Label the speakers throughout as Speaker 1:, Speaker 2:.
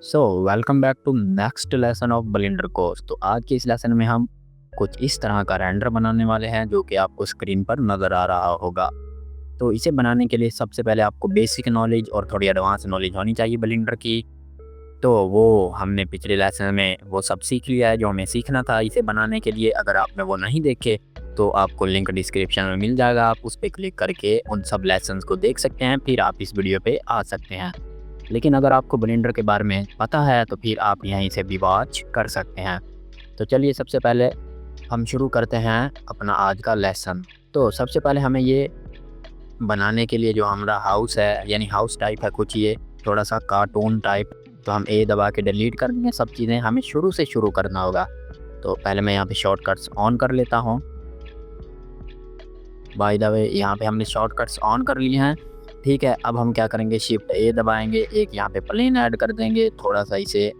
Speaker 1: So welcome back to next lesson of Blender course. तो आज के इस लेसन में हम कुछ इस तरह का रेंडर बनाने वाले हैं जो कि आपको स्क्रीन पर नज़र आ रहा होगा। तो इसे बनाने के लिए सबसे पहले आपको बेसिक नॉलेज और थोड़ी एडवांस नॉलेज होनी चाहिए ब्लेंडर की। तो वो हमने पिछले लेसन में वो सब सीख लिया है जो हमें सीखना था इसे बनाने के लिए। अगर आपने वो नहीं देखे तो आपको लिंक डिस्क्रिप्शन में मिल जाएगा, आप उस पर क्लिक करके उन सब लेसन्स को देख सकते हैं, फिर आप इस वीडियो पे आ सकते हैं। लेकिन अगर आपको ब्लेंडर के बारे में पता है तो फिर आप यहीं से भी वॉच कर सकते हैं। तो चलिए सबसे पहले हम शुरू करते हैं अपना आज का लेसन। तो सबसे पहले हमें ये बनाने के लिए जो हमारा हाउस है यानी हाउस टाइप है कुछ ये थोड़ा सा कार्टून टाइप, तो हम ए दबा के डिलीट कर देंगे। सब चीज़ें हमें शुरू से शुरू करना होगा। तो पहले मैं यहाँ पे शॉर्टकट्स ऑन कर लेता हूँ। बाय द वे यहाँ पे हमने शॉर्टकट्स ऑन कर लिए हैं। ठीक है, अब हम क्या करेंगे, शिफ्ट ए दबाएंगे, एक यहाँ पे प्लेन ऐड कर देंगे, थोड़ा सा इसे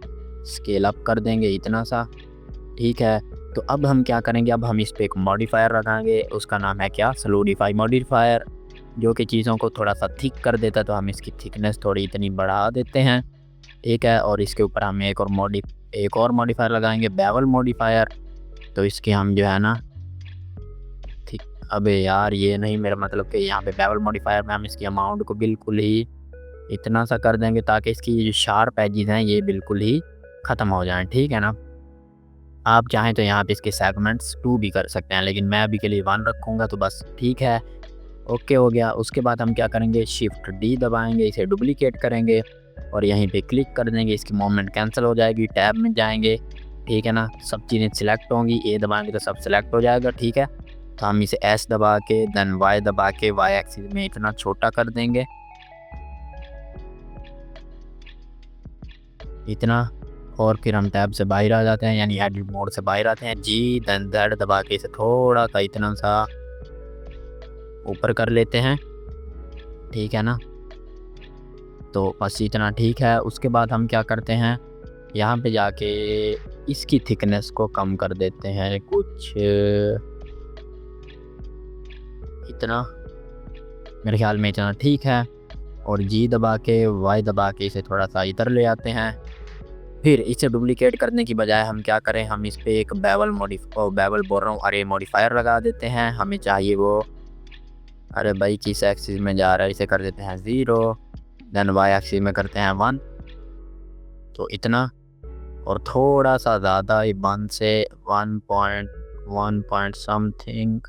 Speaker 1: स्केल अप कर देंगे इतना सा। ठीक है, तो अब हम क्या करेंगे, अब हम इस पर एक मॉडिफायर लगाएंगे, उसका नाम है क्या, सोलिडिफाई मॉडिफायर, जो कि चीज़ों को थोड़ा सा थिक कर देता है। तो हम इसकी थिकनेस थोड़ी इतनी बढ़ा देते हैं। ठीक है, और इसके ऊपर हम एक और मॉडिफायर लगाएंगे, बेवल मॉडिफायर। तो इसके हम जो है ना अबे यार ये नहीं, मेरा मतलब कि यहाँ पे बेवल मॉडिफायर में हम इसकी अमाउंट को बिल्कुल ही इतना सा कर देंगे ताकि इसकी जो शार्प एजेस हैं ये बिल्कुल ही ख़त्म हो जाएं। ठीक है ना, आप चाहें तो यहाँ पे इसके सेगमेंट्स 2 भी कर सकते हैं, लेकिन मैं अभी के लिए 1 रखूँगा तो बस ठीक है। ओके हो गया। उसके बाद हम क्या करेंगे, शिफ्ट डी दबाएंगे, इसे डुप्लीकेट करेंगे और यहीं पे क्लिक कर देंगे, इसकी मूवमेंट कैंसिल हो जाएगी, टैब में जाएंगे। ठीक है ना, सब चीज़ें सिलेक्ट होंगी, ए दबाएंगे तो सब सिलेक्ट हो जाएगा। ठीक है, तो हम इसे एस दबा के देन वाई दबा के वाई एक्सिस में इतना छोटा कर देंगे, इतना। और फिर हम टैब से बाहर आ जाते हैं यानी एडिट मोड से बाहर आते हैं, जी देन जेड दबा के इसे थोड़ा सा इतना सा ऊपर कर लेते हैं। ठीक है ना, तो बस इतना ठीक है। उसके बाद हम क्या करते हैं, यहाँ पे जाके इसकी थिकनेस को कम कर देते हैं कुछ इतना, मेरे ख्याल में इतना ठीक है। और जी दबा के वाई दबा के इसे थोड़ा सा इधर ले आते हैं। फिर इसे डुप्लीकेट करने की बजाय हम क्या करें, हम इस पे एक बेवल बोल रहा हूँ, अरे मॉडिफायर लगा देते हैं। हमें चाहिए वो, अरे भाई किस एक्सिस में जा रहा है, इसे कर देते हैं 0, देन वाई एक्सिस में करते हैं 1, तो इतना। और थोड़ा सा ज़्यादा 1 से 1 पॉइंट समथिंग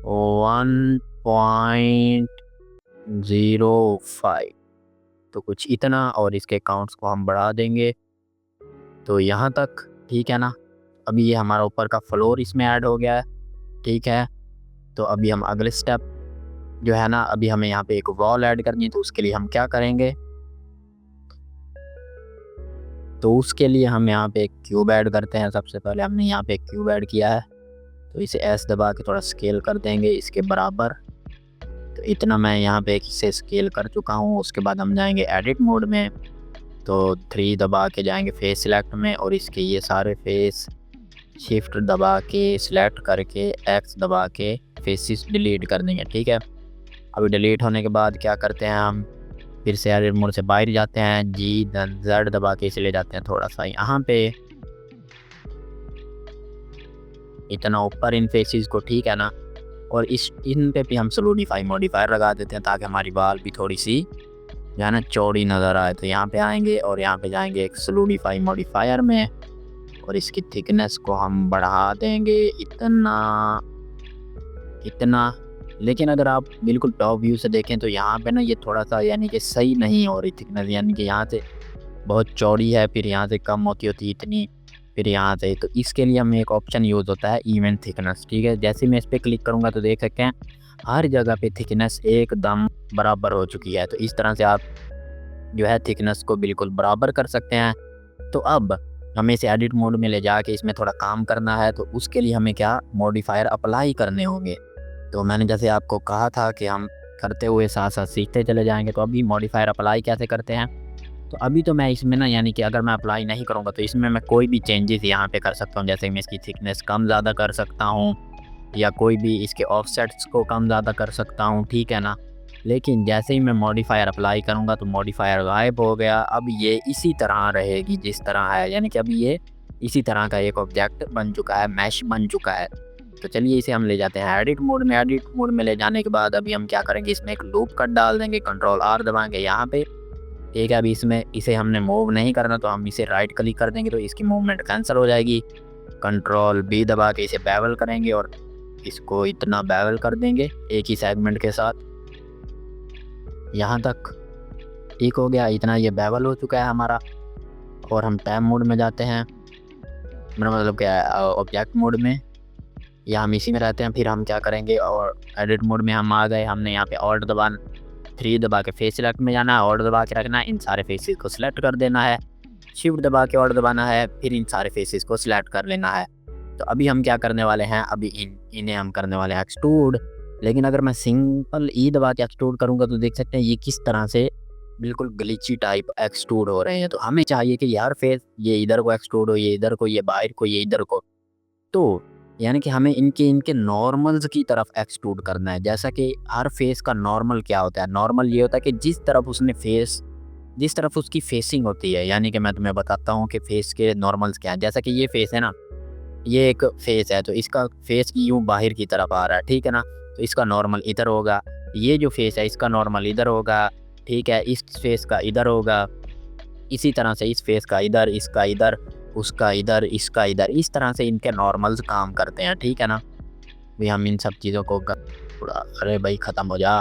Speaker 1: 1.05, तो कुछ इतना। और इसके काउंट्स को हम बढ़ा देंगे तो यहाँ तक। ठीक है ना, अभी ये हमारा ऊपर का फ्लोर इसमें ऐड हो गया है। ठीक है, तो अभी हम अगले स्टेप जो है ना, अभी हमें यहाँ पे एक वॉल ऐड करनी है। तो उसके लिए हम क्या करेंगे, तो उसके लिए हम यहाँ पे एक क्यूब ऐड करते हैं। सबसे पहले हमने यहाँ पे एक क्यूब ऐड किया है, तो इसे एस दबा के थोड़ा स्केल कर देंगे इसके बराबर। तो इतना मैं यहाँ पे इसे स्केल कर चुका हूँ। उसके बाद हम जाएंगे एडिट मोड में, तो 3 दबा के जाएंगे फेस सिलेक्ट में, और इसके ये सारे फेस शिफ्ट दबा के सिलेक्ट करके एक्स दबा के फेसिस डिलीट कर देंगे। ठीक है, अभी डिलीट होने के बाद क्या करते हैं, हम फिर से एडिट मोड से बाहर जाते हैं, जी देन जेड दबा के इसे ले जाते हैं थोड़ा सा यहाँ पे इतना ऊपर इन फेसिस को। ठीक है ना, और इन पे भी हम सोलिडिफाई मॉडिफायर लगा देते हैं ताकि हमारी बाल भी थोड़ी सी जो है ना चौड़ी नज़र आए। तो यहाँ पे आएंगे और यहाँ पे जाएंगे एक सोलिडिफाई मॉडिफायर में, और इसकी थिकनेस को हम बढ़ा देंगे इतना। लेकिन अगर आप बिल्कुल टॉप व्यू से देखें तो यहाँ पे ना ये थोड़ा सा यानी कि सही नहीं हो रही थिकनेस, यानी कि यहाँ से बहुत चौड़ी है, फिर यहाँ से कम होती इतनी, फिर यहाँ से। तो इसके लिए हमें एक ऑप्शन यूज़ होता है इवन थिकनेस। ठीक है, जैसे मैं इस पर क्लिक करूँगा तो देख सकते हैं हर जगह पे थिकनेस एकदम बराबर हो चुकी है। तो इस तरह से आप जो है थिकनेस को बिल्कुल बराबर कर सकते हैं। तो अब हमें इसे एडिट मोड में ले जाके इसमें थोड़ा काम करना है। तो उसके लिए हमें क्या मॉडिफायर अप्लाई करने होंगे। तो मैंने जैसे आपको कहा था कि हम करते हुए साथ साथ सीखते चले जाएंगे। तो अभी मॉडिफायर अप्लाई कैसे करते हैं, तो अभी तो मैं इसमें ना यानी कि अगर मैं अप्लाई नहीं करूँगा तो इसमें मैं कोई भी चेंजेस यहाँ पे कर सकता हूँ। जैसे मैं इसकी थिकनेस कम ज़्यादा कर सकता हूँ, या कोई भी इसके ऑफसेट्स को कम ज़्यादा कर सकता हूँ। ठीक है ना, लेकिन जैसे ही मैं मॉडिफायर अप्लाई करूँगा तो मॉडिफायर गायब हो गया। अब ये इसी तरह रहेगी जिस तरह है, यानी कि अभी ये इसी तरह का एक ऑब्जेक्ट बन चुका है, मैश बन चुका है। तो चलिए इसे हम ले जाते हैं एडिट मोड में। एडिट मोड में ले जाने के बाद अभी हम क्या करेंगे, इसमें एक लूप कट डाल देंगे, कंट्रोल आर दबाएंगे यहाँ पे। ठीक है, अभी इसमें इसे हमने मूव नहीं करना तो हम इसे राइट क्लिक कर देंगे तो इसकी मूवमेंट कैंसिल हो जाएगी। कंट्रोल बी दबा के इसे बेवल करेंगे और इसको इतना बेवल कर देंगे एक ही सेगमेंट के साथ, यहाँ तक ठीक हो गया। इतना ये बेवल हो चुका है हमारा। और हम टैब मोड में जाते हैं, मेरा मतलब क्या है ऑब्जेक्ट मोड में, या हम इसी में रहते हैं। फिर हम क्या करेंगे, और एडिट मोड में हम आ गए। हमने यहाँ पे ऑल्ट दबा 3 दबा के फेस सिलेक्ट में जाना है, ऑल्ट दबा के रखना है, इन सारे फेसेस को सिलेक्ट कर देना है। शिफ्ट दबा के ऑल्ट दबाना है, फिर इन सारे फेसेस को सिलेक्ट कर लेना है। तो अभी हम क्या करने वाले हैं, अभी इन्हें हम करने वाले हैं एक्सट्रूड। लेकिन अगर मैं सिंपल ई दबा के एक्सट्रूड करूँगा तो देख सकते हैं ये किस तरह से बिल्कुल ग्लिची टाइप एक्सट्रूड हो रहे हैं। तो हमें चाहिए कि यार फेस ये इधर को एक्सट्रूड हो, ये इधर को, ये बाहर को, ये इधर को। तो यानी कि हमें इनके इनके नॉर्मल्स की तरफ एक्सट्रूड करना है। जैसा कि हर फेस का नॉर्मल क्या होता है, नॉर्मल ये होता है कि जिस तरफ उसकी फेसिंग होती है। यानी कि मैं तुम्हें बताता हूँ कि फेस के नॉर्मल्स क्या है। जैसा कि ये फेस है ना, ये एक फेस है तो इसका फेस यूँ बाहर की तरफ आ रहा है, ठीक है ना, तो इसका नॉर्मल इधर होगा। ये जो फेस है इसका नॉर्मल इधर होगा, ठीक है, इस फेस का इधर होगा। इसी तरह से इस फेस का इधर, इसका इधर, उसका इधर, इसका इधर, इस तरह से इनके नॉर्मल्स काम करते हैं, ठीक है ना। भी हम इन सब चीज़ों को थोड़ा, अरे भाई ख़त्म हो जा,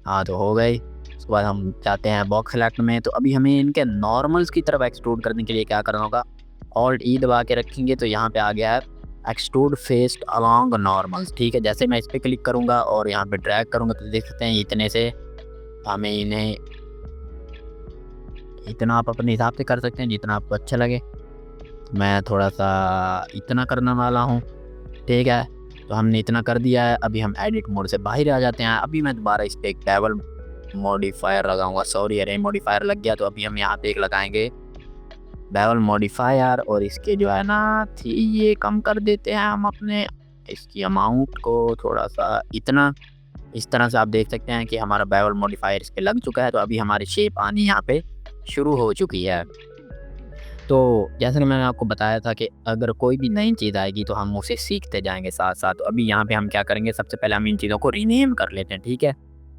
Speaker 1: हाँ तो हो गई। उसके बाद हम जाते हैं बॉक्स सेलेक्ट में। तो अभी हमें इनके नॉर्मल्स की तरफ एक्सट्रूड करने के लिए क्या करना होगा, ऑल्ट ई दबा के रखेंगे तो यहाँ पे आ गया है एक्सट्रूड फेस्ड अलॉन्ग नॉर्मल्स, ठीक है। जैसे मैं इस पर क्लिक करूँगा और यहाँ पे ड्रैग करूँगा तो देख सकते हैं इतने से हमें इन्हें, इतना आप अपने हिसाब से कर सकते हैं जितना आपको अच्छा लगे। मैं थोड़ा सा इतना करने वाला हूँ, ठीक है। तो हमने इतना कर दिया है। अभी हम एडिट मोड से बाहर आ जाते हैं। अभी मैं दोबारा इस पर एक बेवल मॉडिफायर लगाऊंगा, सॉरी अरे मॉडिफायर लग गया। तो अभी हम यहाँ पे एक लगाएंगे बेवल मॉडिफायर, और इसके जो है ना थी ये कम कर देते हैं हम अपने इसकी अमाउंट को थोड़ा सा, इतना इस तरह से आप देख सकते हैं कि हमारा बेवल मॉडिफायर इस पर लग चुका है। तो अभी हमारी शेप आनी यहाँ पे शुरू हो चुकी है। तो जैसे कि मैंने आपको बताया था कि अगर कोई भी नई चीज़ आएगी तो हम उसे सीखते जाएंगे साथ साथ। तो अभी यहाँ पे हम क्या करेंगे, सबसे पहले हम इन चीज़ों को रीनेम कर लेते हैं, ठीक है,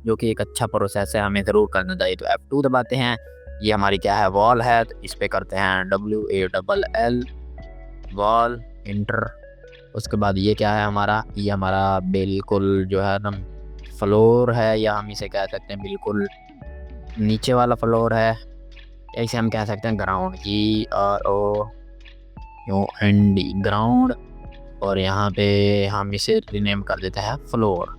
Speaker 1: जो कि एक अच्छा प्रोसेस है, हमें ज़रूर करना चाहिए। तो F2 दबाते हैं, ये हमारी क्या है वॉल है, तो इस पर करते हैं WALL वॉल, इंटर। उसके बाद ये क्या है हमारा, ये हमारा बिल्कुल जो है ना फ्लोर है, या हम इसे कह सकते हैं बिल्कुल नीचे वाला फ्लोर है, इसे हम कह सकते हैं ग्राउंड, GROUND ग्राउंड। और यहाँ पे हम इसे रीनेम कर देते हैं फ्लोर,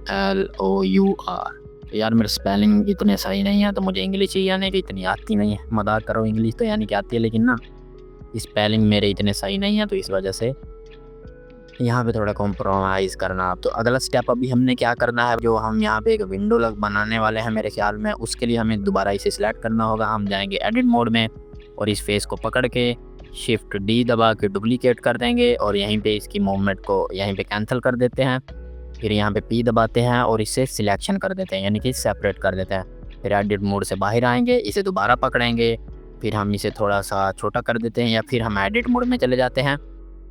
Speaker 1: FLOUR। यार मेरा स्पेलिंग इतने सही नहीं है तो मुझे इंग्लिश ही यानी कि इतनी आती नहीं है, मजाक करो, इंग्लिश तो यानी कि आती है लेकिन ना स्पेलिंग मेरे इतने सही नहीं है, तो इस वजह से यहाँ पे थोड़ा कॉम्प्रोमाइज़ करना। तो अगला स्टेप अभी हमने क्या करना है, जो हम यहाँ पे एक विंडो बनाने वाले हैं मेरे ख्याल में, उसके लिए हमें दोबारा इसे सिलेक्ट करना होगा। हम जाएंगे एडिट मोड में और इस फेस को पकड़ के शिफ्ट डी दबा के डुप्लीकेट कर देंगे और यहीं पे इसकी मूवमेंट को यहीं पे कैंसिल कर देते हैं। फिर यहाँ पे पी दबाते हैं और इसे सिलेक्शन कर देते हैं, यानी कि सेपरेट कर देते हैं। फिर एडिट मोड से बाहर आएंगे, इसे दोबारा पकड़ेंगे, फिर हम इसे थोड़ा सा छोटा कर देते हैं, या फिर हम एडिट मोड में चले जाते हैं,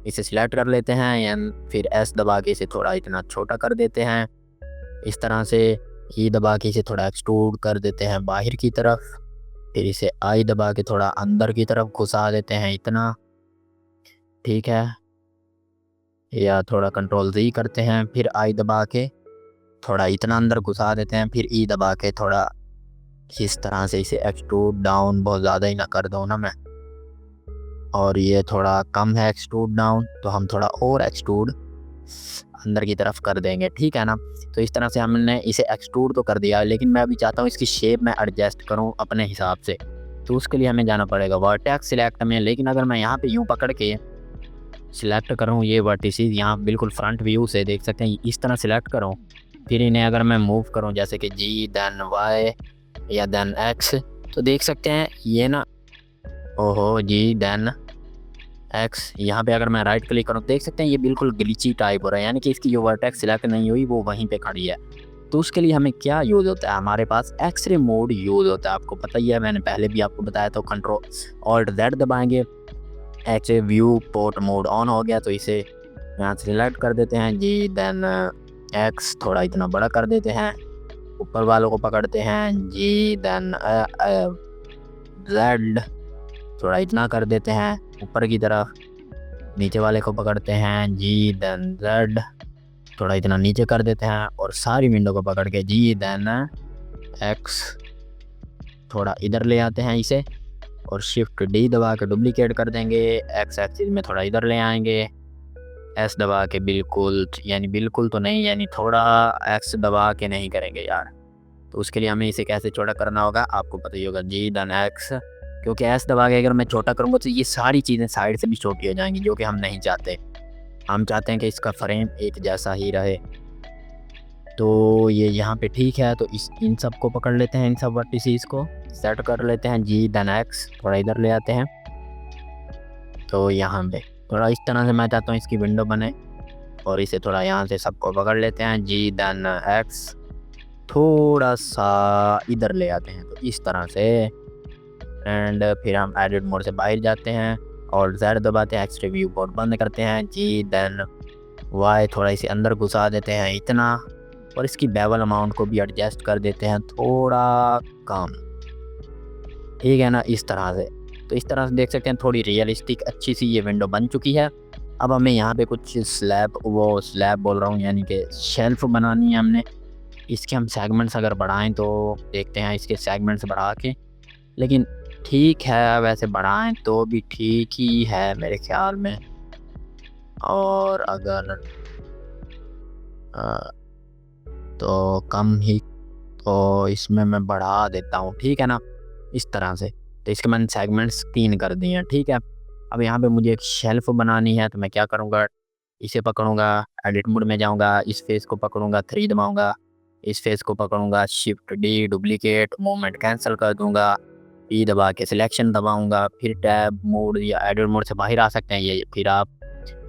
Speaker 1: इसे सिलेक्ट कर लेते हैं, या फिर एस दबा के इसे थोड़ा इतना छोटा कर देते हैं। इस तरह से ई दबा के इसे थोड़ा एक्सट्रूड कर देते हैं बाहर की तरफ। फिर इसे आई दबा के थोड़ा अंदर की तरफ घुसा देते हैं इतना, ठीक है, या थोड़ा कंट्रोल Z करते हैं, फिर आई दबा के थोड़ा इतना अंदर घुसा देते हैं, फिर ई दबा के थोड़ा इस तरह से इसे एक्सट्रूड डाउन, बहुत ज़्यादा ही ना कर दूँ ना मैं, और ये थोड़ा कम है एक्सट्रूड डाउन, तो हम थोड़ा और एक्सट्रूड अंदर की तरफ कर देंगे, ठीक है ना। तो इस तरह से हमने इसे एक्सट्रूड तो कर दिया, लेकिन मैं अभी चाहता हूँ इसकी शेप में एडजस्ट करूँ अपने हिसाब से। तो उसके लिए हमें जाना पड़ेगा वर्टेक्स सिलेक्ट में। लेकिन अगर मैं यहाँ पे यूँ पकड़ के सिलेक्ट करूँ ये वर्टिसेस, यहाँ बिल्कुल फ्रंट व्यू से देख सकते हैं इस तरह सिलेक्ट करूँ, फिर इन्हें अगर मैं मूव करूँ जैसे कि G देन Y या देन X, तो देख सकते हैं ये ना, ओहो G देन एक्स। यहाँ पे अगर मैं राइट क्लिक करूँ देख सकते हैं ये बिल्कुल ग्लिची टाइप हो रहा है, यानी कि इसकी जो वर्टेक्स सिलेक्ट नहीं हुई वो वहीं पे खड़ी है। तो उसके लिए हमें क्या यूज़ होता है, हमारे पास एक्सरे मोड यूज़ होता है। आपको पता ही है, मैंने पहले भी आपको बताया था। कंट्रोल ऑल्ट जेड दबाएंगे, x-ray viewport mode on हो गया। तो इसे यहाँ से सिलेक्ट कर देते हैं जी, देन एक्स थोड़ा इतना बड़ा कर देते हैं, ऊपर वालों को पकड़ते हैं जी, देन जेड थोड़ा इतना कर देते हैं ऊपर की तरफ, नीचे वाले को पकड़ते हैं जी, देन जेड थोड़ा इतना नीचे कर देते हैं, और सारी विंडो को पकड़ के जी, देन एक्स थोड़ा इधर ले आते हैं इसे, और शिफ्ट डी दबा के डुप्लीकेट कर देंगे। एक्स एक्सिस में थोड़ा इधर ले आएंगे, एस दबा के बिल्कुल, यानी बिल्कुल तो नहीं, यानी थोड़ा एक्स दबा के नहीं करेंगे यार। तो उसके लिए हमें इसे कैसे छोटा करना होगा आपको पता ही होगा जी, देन एक्स। क्योंकि एस दबा के अगर मैं छोटा करूँगा तो ये सारी चीज़ें साइड से भी छोटी हो जाएंगी, जो कि हम नहीं चाहते। हम चाहते हैं कि इसका फ्रेम एक जैसा ही रहे। तो ये यहाँ पे ठीक है, तो इन सब को पकड़ लेते हैं, इन सब वर्टिसेस को सेट कर लेते हैं जी, देन एक्स थोड़ा इधर ले आते हैं। तो यहाँ पे थोड़ा इस तरह से मैं चाहता हूँ इसकी विंडो बने, और इसे थोड़ा यहाँ से सबको पकड़ लेते हैं जी, देन एक्स थोड़ा सा इधर ले आते हैं, तो इस तरह से। एंड फिर हम एडिट मोड से बाहर जाते हैं और जेड दबाते हैं, एक्स रिव्यू बोर्ड बंद करते हैं जी, देन वाई थोड़ा इसे अंदर घुसा देते हैं इतना, और इसकी बेवल अमाउंट को भी एडजस्ट कर देते हैं थोड़ा कम, ठीक है ना, इस तरह से। तो इस तरह से देख सकते हैं थोड़ी रियलिस्टिक अच्छी सी ये विंडो बन चुकी है। अब हमें यहाँ पे कुछ स्लैब बोल रहा हूँ, यानी कि शेल्फ बनानी है हमने। इसके हम सेगमेंट्स अगर बढ़ाएं तो देखते हैं इसके सेगमेंट्स बढ़ा के, लेकिन ठीक है वैसे बढ़ाएं तो भी ठीक ही है मेरे ख्याल में। और अगर तो कम ही, तो इसमें मैं बढ़ा देता हूँ, ठीक है ना, इस तरह से। तो इसके मैंने सेगमेंट्स 3 कर दिए हैं, ठीक है। अब यहाँ पे मुझे एक शेल्फ बनानी है, तो मैं क्या करूँगा, इसे पकड़ूँगा, एडिट मोड में जाऊँगा, इस फेस को पकड़ूँगा, 3 दबाऊँगा, इस फेस को पकड़ूँगा, shift D duplicate movement cancel कर दूँगा, ई दबा के सिलेक्शन दबाऊँगा, फिर टैब मोड या एडिट मोड से बाहर आ सकते हैं ये। फिर आप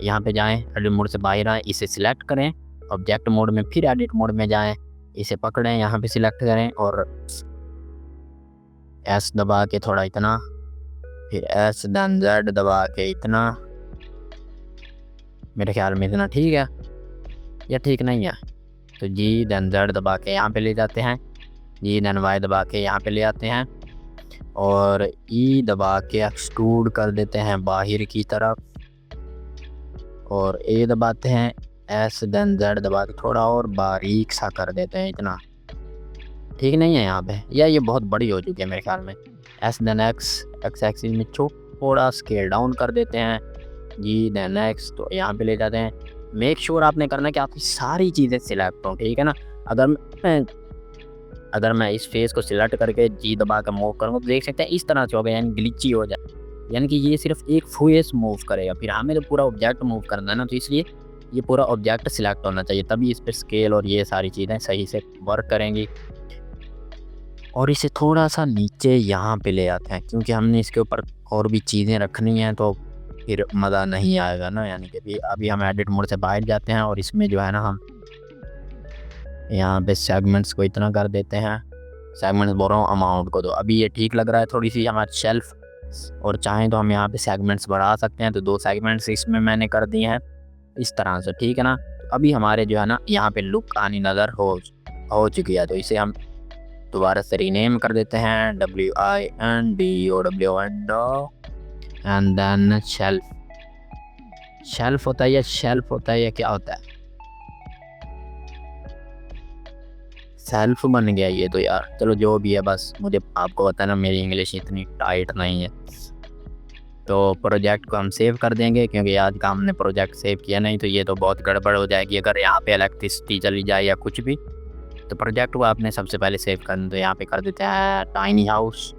Speaker 1: यहाँ पे जाएँ, एडिट मोड से बाहर आएँ, इसे सिलेक्ट करें, ऑब्जेक्ट मोड में फिर एडिट मोड में जाएँ, इसे पकड़ें, यहाँ पे सिलेक्ट करें और एस दबा के थोड़ा इतना, फिर एस देन जेड दबा के इतना, मेरे ख्याल में इतना ठीक है या ठीक नहीं है। तो जी देन जेड दबा के यहाँ पे ले जाते हैं, जी देन वाई दबा के यहाँ पे ले आते हैं, और ई दबा के एक्सट्रूड कर देते हैं बाहर की तरफ, और ए दबाते हैं, एस देन जेड दबा के थोड़ा और बारीक सा कर देते हैं इतना, ठीक नहीं है यहाँ पे, या ये बहुत बड़ी हो चुकी है मेरे ख्याल में। एस देन एक्स एक्सिस में थोड़ा स्केल डाउन कर देते हैं जी, देन एक्स, तो यहाँ पे ले जाते हैं। मेक श्योर आपने करना है कि आपकी सारी चीज़ें सिलेक्ट हों, ठीक है ना। अगर मैं इस फेस को सिलेक्ट करके जी दबा कर मूव करूँगा तो देख सकते हैं इस तरह से होगा, यानी ग्लिची हो जाए, यानी कि ये सिर्फ एक फेस मूव करेगा। फिर हमें तो पूरा ऑब्जेक्ट मूव करना है ना, तो इसलिए ये पूरा ऑब्जेक्ट सिलेक्ट होना चाहिए, तभी इस पर स्केल और ये सारी चीज़ें सही से वर्क करेंगी। और इसे थोड़ा सा नीचे यहाँ पे ले आते हैं, क्योंकि हमने इसके ऊपर और भी चीज़ें रखनी हैं, तो फिर मज़ा नहीं आएगा ना। यानी कि अभी हम एडिट मोड से बाहर जाते हैं, और इसमें जो है ना हम यहाँ पे सेगमेंट्स को इतना कर देते हैं, सेगमेंट्स बोल रहा हूँ अमाउंट को। तो अभी ये ठीक लग रहा है थोड़ी सी हमारी शेल्फ, और चाहें तो हम यहाँ पे सेगमेंट्स बढ़ा सकते हैं। तो 2 सेगमेंट्स इसमें मैंने कर दिए हैं इस तरह से, ठीक है ना। तो अभी हमारे जो है ना यहाँ पे लुक आनी नज़र हो चुकी है। तो इसे हम दोबारा से रीनेम कर देते हैं, WINDOW एंड देन शेल्फ होता है या शेल्फ होता है या क्या होता है, सेल्फ बन गया ये तो यार। चलो जो भी है, बस मुझे आपको बताना मेरी इंग्लिश इतनी टाइट नहीं है। तो प्रोजेक्ट को हम सेव कर देंगे, क्योंकि आज का हमने प्रोजेक्ट सेव किया नहीं तो ये तो बहुत गड़बड़ हो जाएगी अगर यहाँ पे इलेक्ट्रिसिटी चली जाए या कुछ भी। तो प्रोजेक्ट को आपने सबसे पहले सेव करना, तो यहाँ पे कर देते हैं tiny house,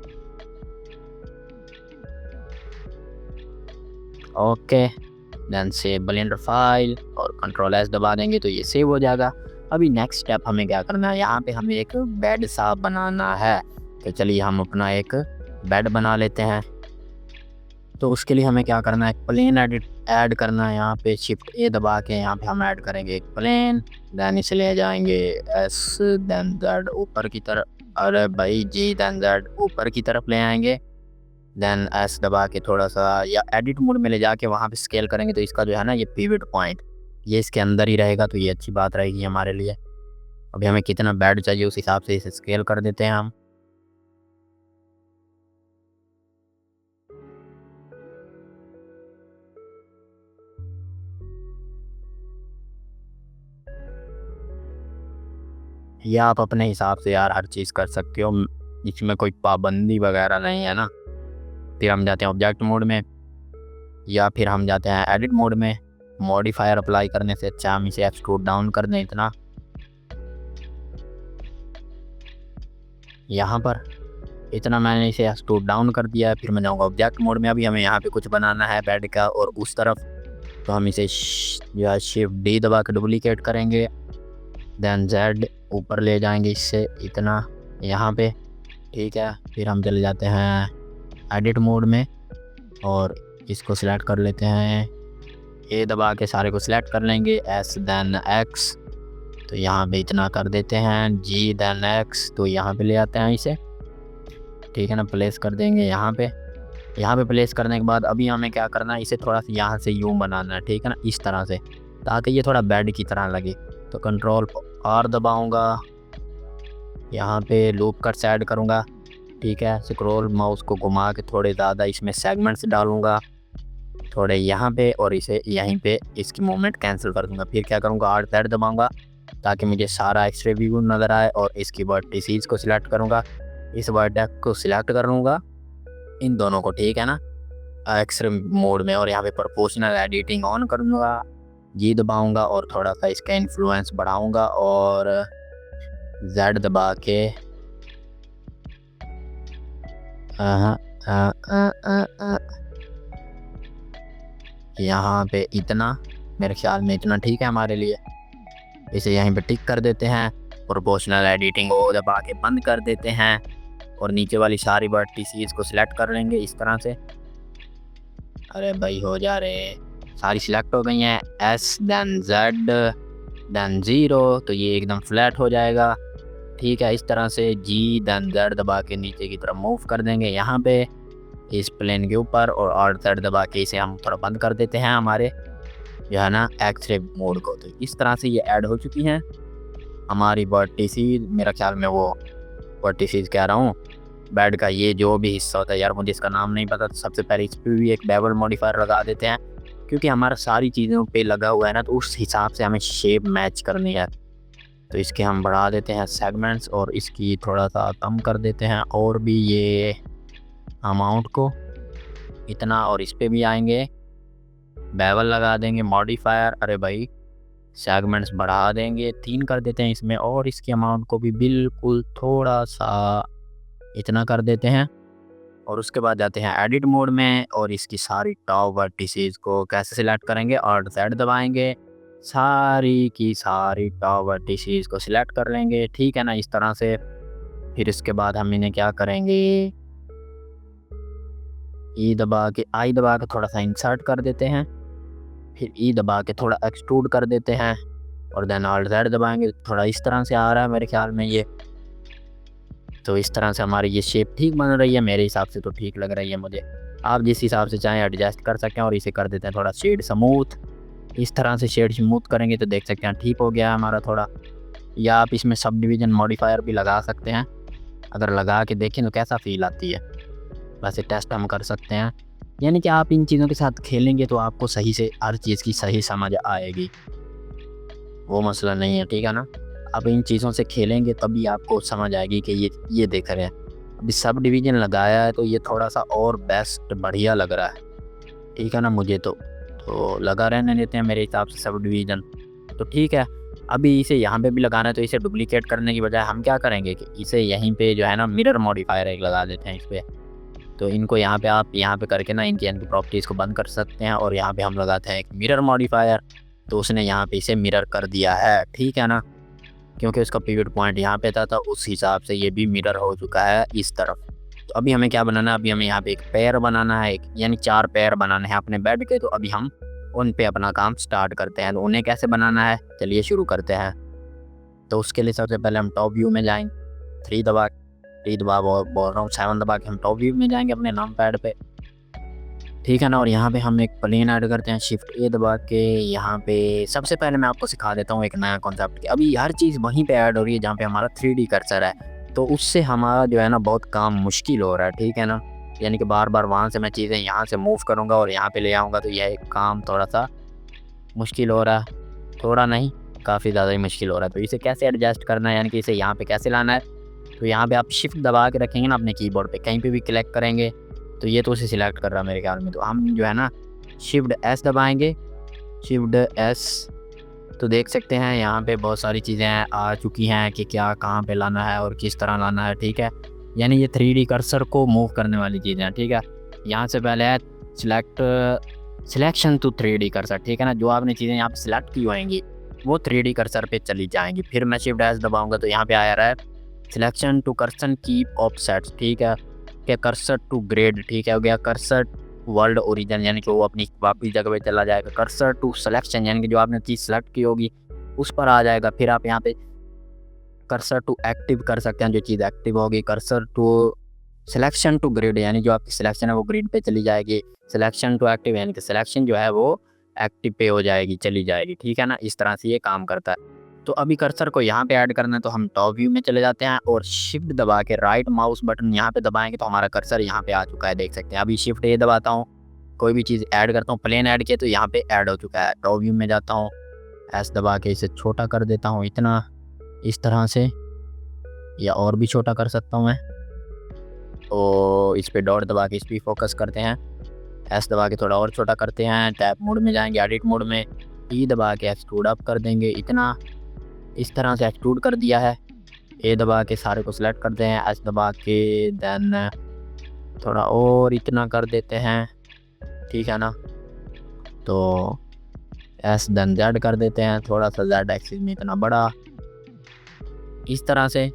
Speaker 1: okay, then save Blender file और कंट्रोल एस दबा देंगे तो ये सेव हो जाएगा। अभी नेक्स्ट स्टेप हमें क्या करना है, यहाँ पे हमें एक बेड सा बनाना है। तो चलिए हम अपना एक बेड बना लेते हैं। तो उसके लिए हमें क्या करना है, प्लेन एडिट ऐड करना है। यहाँ पे शिफ्ट ए दबा के यहाँ पे हम ऐड करेंगे एक प्लेन, देन इसे ले जाएंगे एस, देन जेड ऊपर की तरफ, अरे भाई जी, देन जेड ऊपर की तरफ ले आएंगे, देन एस दबा के थोड़ा सा या एडिट मोड में ले जाके वहाँ पे स्केल करेंगे। तो इसका जो है ना ये पिवट पॉइंट ये इसके अंदर ही रहेगा, तो ये अच्छी बात रहेगी हमारे लिए। अभी हमें कितना बेड चाहिए उस हिसाब से इसे स्केल कर देते हैं हम। या आप अपने हिसाब से यार हर चीज़ कर सकते हो, इसमें कोई पाबंदी वगैरह नहीं है ना। फिर हम जाते हैं ऑब्जेक्ट मोड में, या फिर हम जाते हैं एडिट मोड में। मॉडिफायर अप्लाई करने से अच्छा हम इसे एक्सट्रूड डाउन कर दें इतना, यहाँ पर इतना मैंने इसे एक्सट्रूड डाउन कर दिया है। फिर मैं जाऊँगा ऑब्जेक्ट मोड में। अभी हमें यहाँ पे कुछ बनाना है बेड का और उस तरफ, तो हम इसे जो है शिफ्ट डी दबा के डुप्लीकेट करेंगे, देन जेड ऊपर ले जाएंगे इससे इतना यहाँ पे, ठीक है। फिर हम चले जाते हैं एडिट मोड में और इसको सिलेक्ट कर लेते हैं, ए दबा के सारे को सिलेक्ट कर लेंगे, एस देन एक्स, तो यहाँ पे इतना कर देते हैं, जी देन एक्स, तो यहाँ पे ले आते हैं इसे, ठीक है ना, प्लेस कर देंगे यहाँ पे। यहाँ पे प्लेस करने के बाद अभी हमें क्या करना है, इसे थोड़ा सा यहाँ से यूं बनाना है, ठीक है ना, इस तरह से, ताकि ये थोड़ा बेड की तरह लगे। तो कंट्रोल आर दबाऊँगा, यहाँ पे लूप कट्स ऐड करूँगा, ठीक है। स्क्रॉल माउस को घुमा के थोड़े ज़्यादा इसमें सेगमेंट्स डालूँगा थोड़े यहाँ पे, और इसे यहीं पे इसकी मूवमेंट कैंसिल कर दूँगा। फिर क्या करूँगा, आर्ट पैड दबाऊँगा ताकि मुझे सारा एक्सरे व्यू नज़र आए, और इसकी वर्टिसेस को सिलेक्ट करूँगा, इस वर्टेक्स को सिलेक्ट कर लूँगा, इन दोनों को, ठीक है ना, एक्सरे मोड में। और यहाँ पे प्रोपोर्शनल एडिटिंग ऑन करूँगा, जी दबाऊँगा और थोड़ा सा इसका इन्फ्लुएंस बढ़ाऊँगा, और जेड दबा के यहाँ पे इतना, मेरे ख्याल में इतना ठीक है हमारे लिए। इसे यहीं पे टिक कर देते हैं, प्रोपोर्शनल एडिटिंग को दबा के बंद कर देते हैं, और नीचे वाली सारी वर्टिसेस को सिलेक्ट कर लेंगे इस तरह से। अरे भाई हो जा रहे, सारी सिलेक्ट हो गई हैं, S then Z then zero, तो ये एकदम फ्लैट हो जाएगा, ठीक है। इस तरह से जी देन जेड दबा के नीचे की तरफ मूव कर देंगे यहाँ पे इस प्लेन के ऊपर, और आर्ट जेड दबा के इसे हम थोड़ा बंद कर देते हैं हमारे जो है ना एक्सरे मोड को। तो इस तरह से ये ऐड हो चुकी हैं हमारी वर्टिसेस, मेरा ख्याल में वो वर्टिसेस कह रहा हूँ, बेड का ये जो भी हिस्सा होता है यार, मुझे इसका नाम नहीं पता। तो सबसे पहले इस पर भी एक बेवल मॉडिफायर लगा देते हैं, क्योंकि हमारा सारी चीज़ों पे लगा हुआ है ना, तो उस हिसाब से हमें शेप मैच करनी है। तो इसके हम बढ़ा देते हैं सेगमेंट्स, और इसकी थोड़ा सा कम कर देते हैं, और भी ये अमाउंट को इतना, और इस पे भी आएंगे बेवल लगा देंगे मॉडिफायर, अरे भाई सेगमेंट्स बढ़ा देंगे 3 कर देते हैं इसमें, और इसकी अमाउंट को भी बिल्कुल थोड़ा सा इतना कर देते हैं। और उसके बाद जाते हैं एडिट मोड में, और इसकी सारी टॉप वर्टिसेस को कैसे सिलेक्ट करेंगे, और जेड दबाएंगे, सारी की सारी टॉप वर्टिसेस को सिलेक्ट कर लेंगे, ठीक है ना, इस तरह से। फिर इसके बाद हम इन्हें क्या करेंगे, ई दबा के आई दबा के थोड़ा सा इंसर्ट कर देते हैं, फिर ई दबा के थोड़ा एक्सट्रूड कर देते हैं, और देन ऑल्ट जेड दबाएंगे, थोड़ा इस तरह से आ रहा है मेरे ख्याल में ये। तो इस तरह से हमारी ये शेप ठीक बन रही है, मेरे हिसाब से तो ठीक लग रही है मुझे। आप जिस हिसाब से चाहें एडजस्ट कर सकते हैं, और इसे कर देते हैं थोड़ा शेड स्मूथ, इस तरह से शेड स्मूथ करेंगे तो देख सकते हैं ठीक हो गया हमारा थोड़ा। या आप इसमें सब डिवीज़न मॉडिफायर भी लगा सकते हैं, अगर लगा के देखें तो कैसा फील आती है, वैसे टेस्ट हम कर सकते हैं। यानी कि आप इन चीज़ों के साथ खेलेंगे तो आपको सही से हर चीज़ की सही समझ आएगी, वो मसला नहीं है, ठीक है ना। आप इन चीज़ों से खेलेंगे तभी आपको समझ आएगी कि ये देख रहे हैं। अभी सब डिवीज़न लगाया है तो ये थोड़ा सा और बेस्ट बढ़िया लग रहा है, ठीक है ना, मुझे तो लगा रहने देते हैं मेरे हिसाब से सब डिवीज़न, तो ठीक है। अभी इसे यहाँ पे भी लगाना है, तो इसे डुप्लीकेट करने की बजाय हम क्या करेंगे कि इसे यहीं पे जो है ना मिरर मॉडिफायर एक लगा देते हैं इस पर। तो इनको यहाँ पे आप यहाँ पे करके ना इनकी प्रॉपर्टीज़ को बंद कर सकते हैं, और यहाँ पे हम लगाते हैं एक मिरर मॉडिफायर, तो उसने यहाँ पे इसे मिरर कर दिया है, ठीक है ना, क्योंकि उसका पिवट पॉइंट यहाँ पे था, उस हिसाब से ये भी मिरर हो चुका है इस तरफ, तो अभी हमें क्या बनाना है, अभी हमें यहाँ पे एक पेयर बनाना है, एक यानी 4 पेयर बनाने हैं अपने बेड के। तो अभी हम उन पे अपना काम स्टार्ट करते हैं। तो उन्हें कैसे बनाना है, चलिए शुरू करते हैं। तो उसके लिए सबसे पहले हम टॉप व्यू में जाएंगे, 3 दबा बोल रहा हूँ 7 दबा के हम टॉप व्यू में जाएंगे अपने नम पैड पे, ठीक है ना। और यहाँ पे हम एक प्लेन ऐड करते हैं, शिफ्ट ए दबा के। यहाँ पे सबसे पहले मैं आपको सिखा देता हूँ एक नया कॉन्सेप्ट कि अभी हर चीज़ वहीं पे ऐड हो रही है जहाँ पे हमारा 3D कर्सर है। तो उससे हमारा जो है ना बहुत काम मुश्किल हो रहा है, ठीक है ना। यानी कि बार बार वहाँ से मैं चीज़ें यहाँ से मूव करूँगा और यहाँ पे ले आऊँगा, तो यह काम थोड़ा सा मुश्किल हो रहा है। थोड़ा नहीं, काफ़ी ज़्यादा ही मुश्किल हो रहा है। तो इसे कैसे एडजस्ट करना है, यानी कि इसे यहाँ पे कैसे लाना है। तो यहाँ पे आप शिफ्ट दबा के रखेंगे ना अपने कीबोर्ड पे, कहीं पे भी क्लिक करेंगे तो ये तो उसे सिलेक्ट कर रहा है मेरे ख्याल में। तो हम जो है ना शिफ्ट एस दबाएंगे, शिफ्ट एस। तो देख सकते हैं यहाँ पे बहुत सारी चीज़ें आ चुकी हैं कि क्या कहाँ पे लाना है और किस तरह लाना है, ठीक है। यानी ये 3D कर्सर को मूव करने वाली चीज़ें हैं, ठीक है। यहाँ से पहले है सिलेक्शन टू 3D कर्सर, ठीक है ना। जो आपने चीज़ें यहाँ पे सिलेक्ट की होंगी वो 3D कर्सर पे चली जाएंगी। फिर मैं शिफ्ट एस दबाऊंगा तो यहाँ पे आ रहा है selection to cursor keep offsets, ठीक है। क्या कर्सर टू ग्रेड, ठीक है, हो गया। कर्सर वर्ल्ड ओरिजिन, यानी कि वो अपनी वापस जगह पे चला जाएगा। कर्सर टू सिलेक्शन, यानी कि जो आपने चीज़ सेलेक्ट की होगी उस पर आ जाएगा। फिर आप यहाँ पे कर्सर टू एक्टिव कर सकते हैं, जो चीज़ एक्टिव होगी। Cursor to selection to grid, यानी जो आपकी सिलेक्शन है वो ग्रिड पे चली जाएगी। सिलेक्शन टू एक्टिव, यानी कि सिलेक्शन जो है वो एक्टिव पे हो जाएगी, चली जाएगी, ठीक है ना। इस तरह से ये काम करता है। तो अभी कर्सर को यहाँ पे ऐड करना है, तो हम टॉप व्यू में चले जाते हैं और शिफ्ट दबा के राइट माउस बटन यहाँ पे दबाएंगे तो हमारा कर्सर यहाँ पे आ चुका है, देख सकते हैं। अभी शिफ्ट ए दबाता हूँ, कोई भी चीज़ ऐड करता हूँ, प्लेन ऐड किया तो यहाँ पे ऐड हो चुका है। टॉप व्यू में जाता हूँ, एस दबा के इसे छोटा कर देता हूँ इतना, इस तरह से, या और भी छोटा कर सकता हूँ मैं। तो इस पर डॉट दबा के इस पर फोकस करते हैं, एस दबा के थोड़ा और छोटा करते हैं। टैप मोड में जाएंगे, एडिट मोड में ई दबा के एक्सट्रूड अप कर देंगे इतना, इस तरह से एक्सट्रूड कर दिया है। ए दबा के सारे को सिलेक्ट करते हैं, एस दबा के देन थोड़ा और इतना कर देते हैं, ठीक है ना। तो एस देन जेड कर देते हैं, थोड़ा सा जेड एक्सिस में इतना बड़ा, इस तरह से।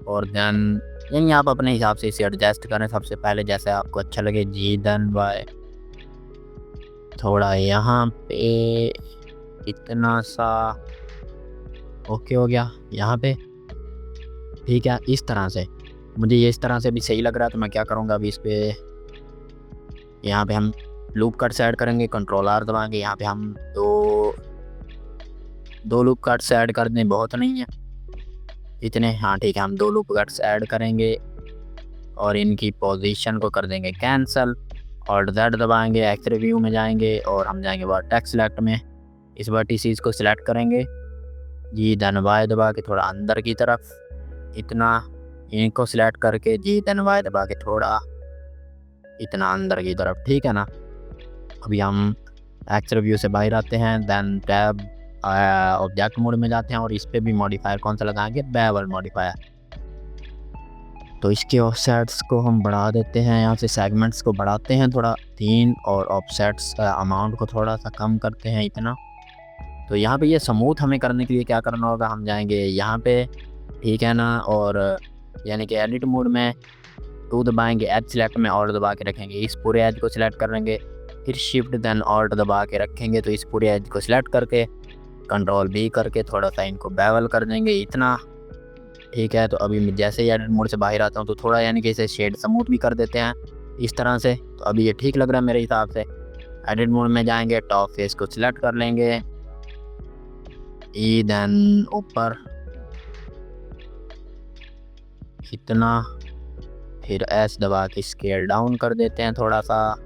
Speaker 1: और देन यानी आप अपने हिसाब से इसे एडजस्ट करें। सबसे पहले जैसे आपको अच्छा लगे, जी देन वाई, थोड़ा यहाँ पे इतना सा ओके हो गया यहाँ पे, ठीक है। इस तरह से मुझे ये इस तरह से भी सही लग रहा है। तो मैं क्या करूँगा, अभी इस पे यहाँ पे हम लूप कट्स ऐड करेंगे, कंट्रोल आर दबाएंगे। यहाँ पे हम दो लूप कट्स ऐड कर दें, बहुत नहीं है इतने, हाँ ठीक है। हम 2 लूप कट्स ऐड करेंगे और इनकी पोजीशन को कर देंगे कैंसल। और जेड दबाएंगे, एक्स रिव्यू में जाएंगे और हम जाएंगे वर्टेक्स सेलेक्ट में, इस वर्टिसेस को सिलेक्ट करेंगे, जी देन वाई दबा के थोड़ा अंदर की तरफ इतना, इनको सिलेक्ट करके जी देन वाई दबा के थोड़ा इतना अंदर की तरफ, ठीक है ना। अभी हम एक्स रिव्यू से बाहर आते हैं, देन टैब ऑब्जेक्ट मोड में जाते हैं और इस पे भी मॉडिफायर कौन सा लगाएंगे, बेवल मॉडिफायर। तो इसके ऑफसेट्स को हम बढ़ा देते हैं, यहाँ से सेगमेंट्स को बढ़ाते हैं थोड़ा 3 और ऑफसेट्स अमाउंट को थोड़ा सा कम करते हैं इतना। तो यहाँ पे ये स्मूथ हमें करने के लिए क्या करना होगा, हम जाएंगे यहाँ पे, ठीक है ना। और यानी कि एडिट मोड में 2 दबाएंगे, एज सिलेक्ट में और दबा के रखेंगे, इस पूरे एज को सिलेक्ट करेंगे। फिर शिफ्ट देन ऑल्ट दबा के रखेंगे तो इस पूरे एज को सिलेक्ट करके कंट्रोल बी करके थोड़ा सा इनको बेवल कर देंगे इतना, ठीक है। तो अभी जैसे ही एडिट मोड से बाहर आता हूँ तो थोड़ा यानी कि इसे शेड स्मूथ भी कर देते हैं इस तरह से। तो अभी ये ठीक लग रहा है मेरे हिसाब से। एडिट मोड में जाएंगे, टॉप फेस को सिलेक्ट कर लेंगे, ई देन ऊपर इतना, फिर एस दबा के स्केल डाउन कर देते हैं थोड़ा सा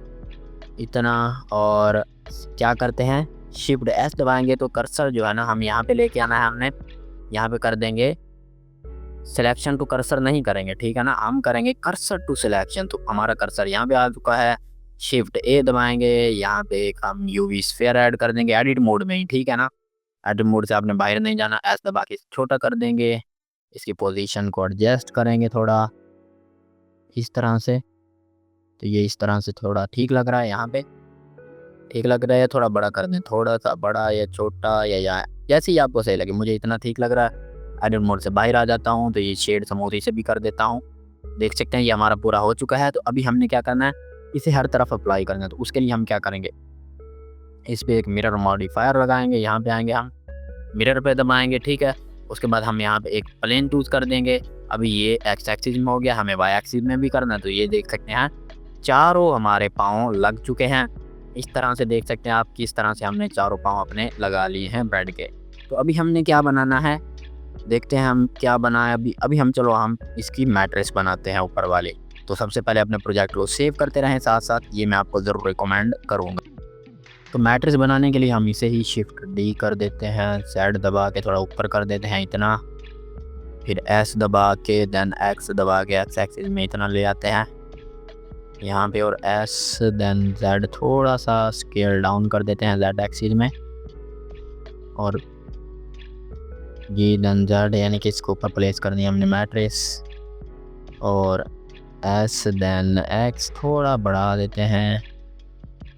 Speaker 1: इतना। और क्या करते हैं, शिफ्ट एस दबाएंगे तो कर्सर जो है ना हम यहाँ पे लेके आना है, हमने यहाँ पे कर देंगे सिलेक्शन टू कर्सर नहीं करेंगे, ठीक है ना, हम करेंगे कर्सर टू सिलेक्शन। तो हमारा कर्सर यहाँ पे आ चुका है। शिफ्ट ए दबाएंगे, यहाँ पे एक हम यूवी स्फीयर ऐड कर देंगे एडिट मोड में ही, ठीक है ना। एडिट मोड से आपने बाहर नहीं जाना, एस दबा के छोटा कर देंगे, इसकी पोजीशन को एडजस्ट करेंगे थोड़ा इस तरह से। तो ये इस तरह से थोड़ा ठीक लग रहा है, यहाँ पे ठीक लग रहा है। थोड़ा बड़ा कर दें, थोड़ा सा बड़ा या छोटा या जैसे ही आपको सही लगे, मुझे इतना ठीक लग रहा है। एडिट मोड से बाहर आ जाता हूँ तो ये शेड स्मूथी से भी कर देता हूँ, देख सकते हैं ये हमारा पूरा हो चुका है। तो अभी हमने क्या करना है, इसे हर तरफ अप्लाई करना है। तो उसके लिए हम क्या करेंगे, इस पे एक मिरर मॉडिफायर लगाएंगे, यहाँ पे आएंगे हम मिरर पे दबाएंगे, ठीक है। उसके बाद हम यहाँ पे एक प्लेन चूज़ कर देंगे। अभी ये एक्स एक्सिस में हो गया, हमें वाई एक्सिस में भी करना है। तो ये देख सकते हैं चारों हमारे पाँव लग चुके हैं। इस तरह से देख सकते हैं आप किस तरह से हमने चारों पाँव अपने लगा लिए हैं बेड के। तो अभी हमने क्या बनाना है, देखते हैं हम क्या बनाए। अभी हम चलो हम इसकी मैट्रेस बनाते हैं ऊपर वाली। तो सबसे पहले अपने प्रोजेक्ट को सेव करते रहें साथ साथ, ये मैं आपको ज़रूर रिकमेंड करूँगा। तो मैट्रिक्स बनाने के लिए हम इसे ही शिफ्ट डी कर देते हैं, जेड दबा के थोड़ा ऊपर कर देते हैं इतना, फिर एस दबा के देन एक्स दबा के एक्स एक्सिस में इतना ले आते हैं यहाँ पे, और एस देन जेड थोड़ा सा स्केल डाउन कर देते हैं जेड एक्सिस में, और जी देन जेड यानी कि इसको ऊपर प्लेस करनी है हमने मैट्रिक्स, और एस देन एक्स थोड़ा बढ़ा देते हैं,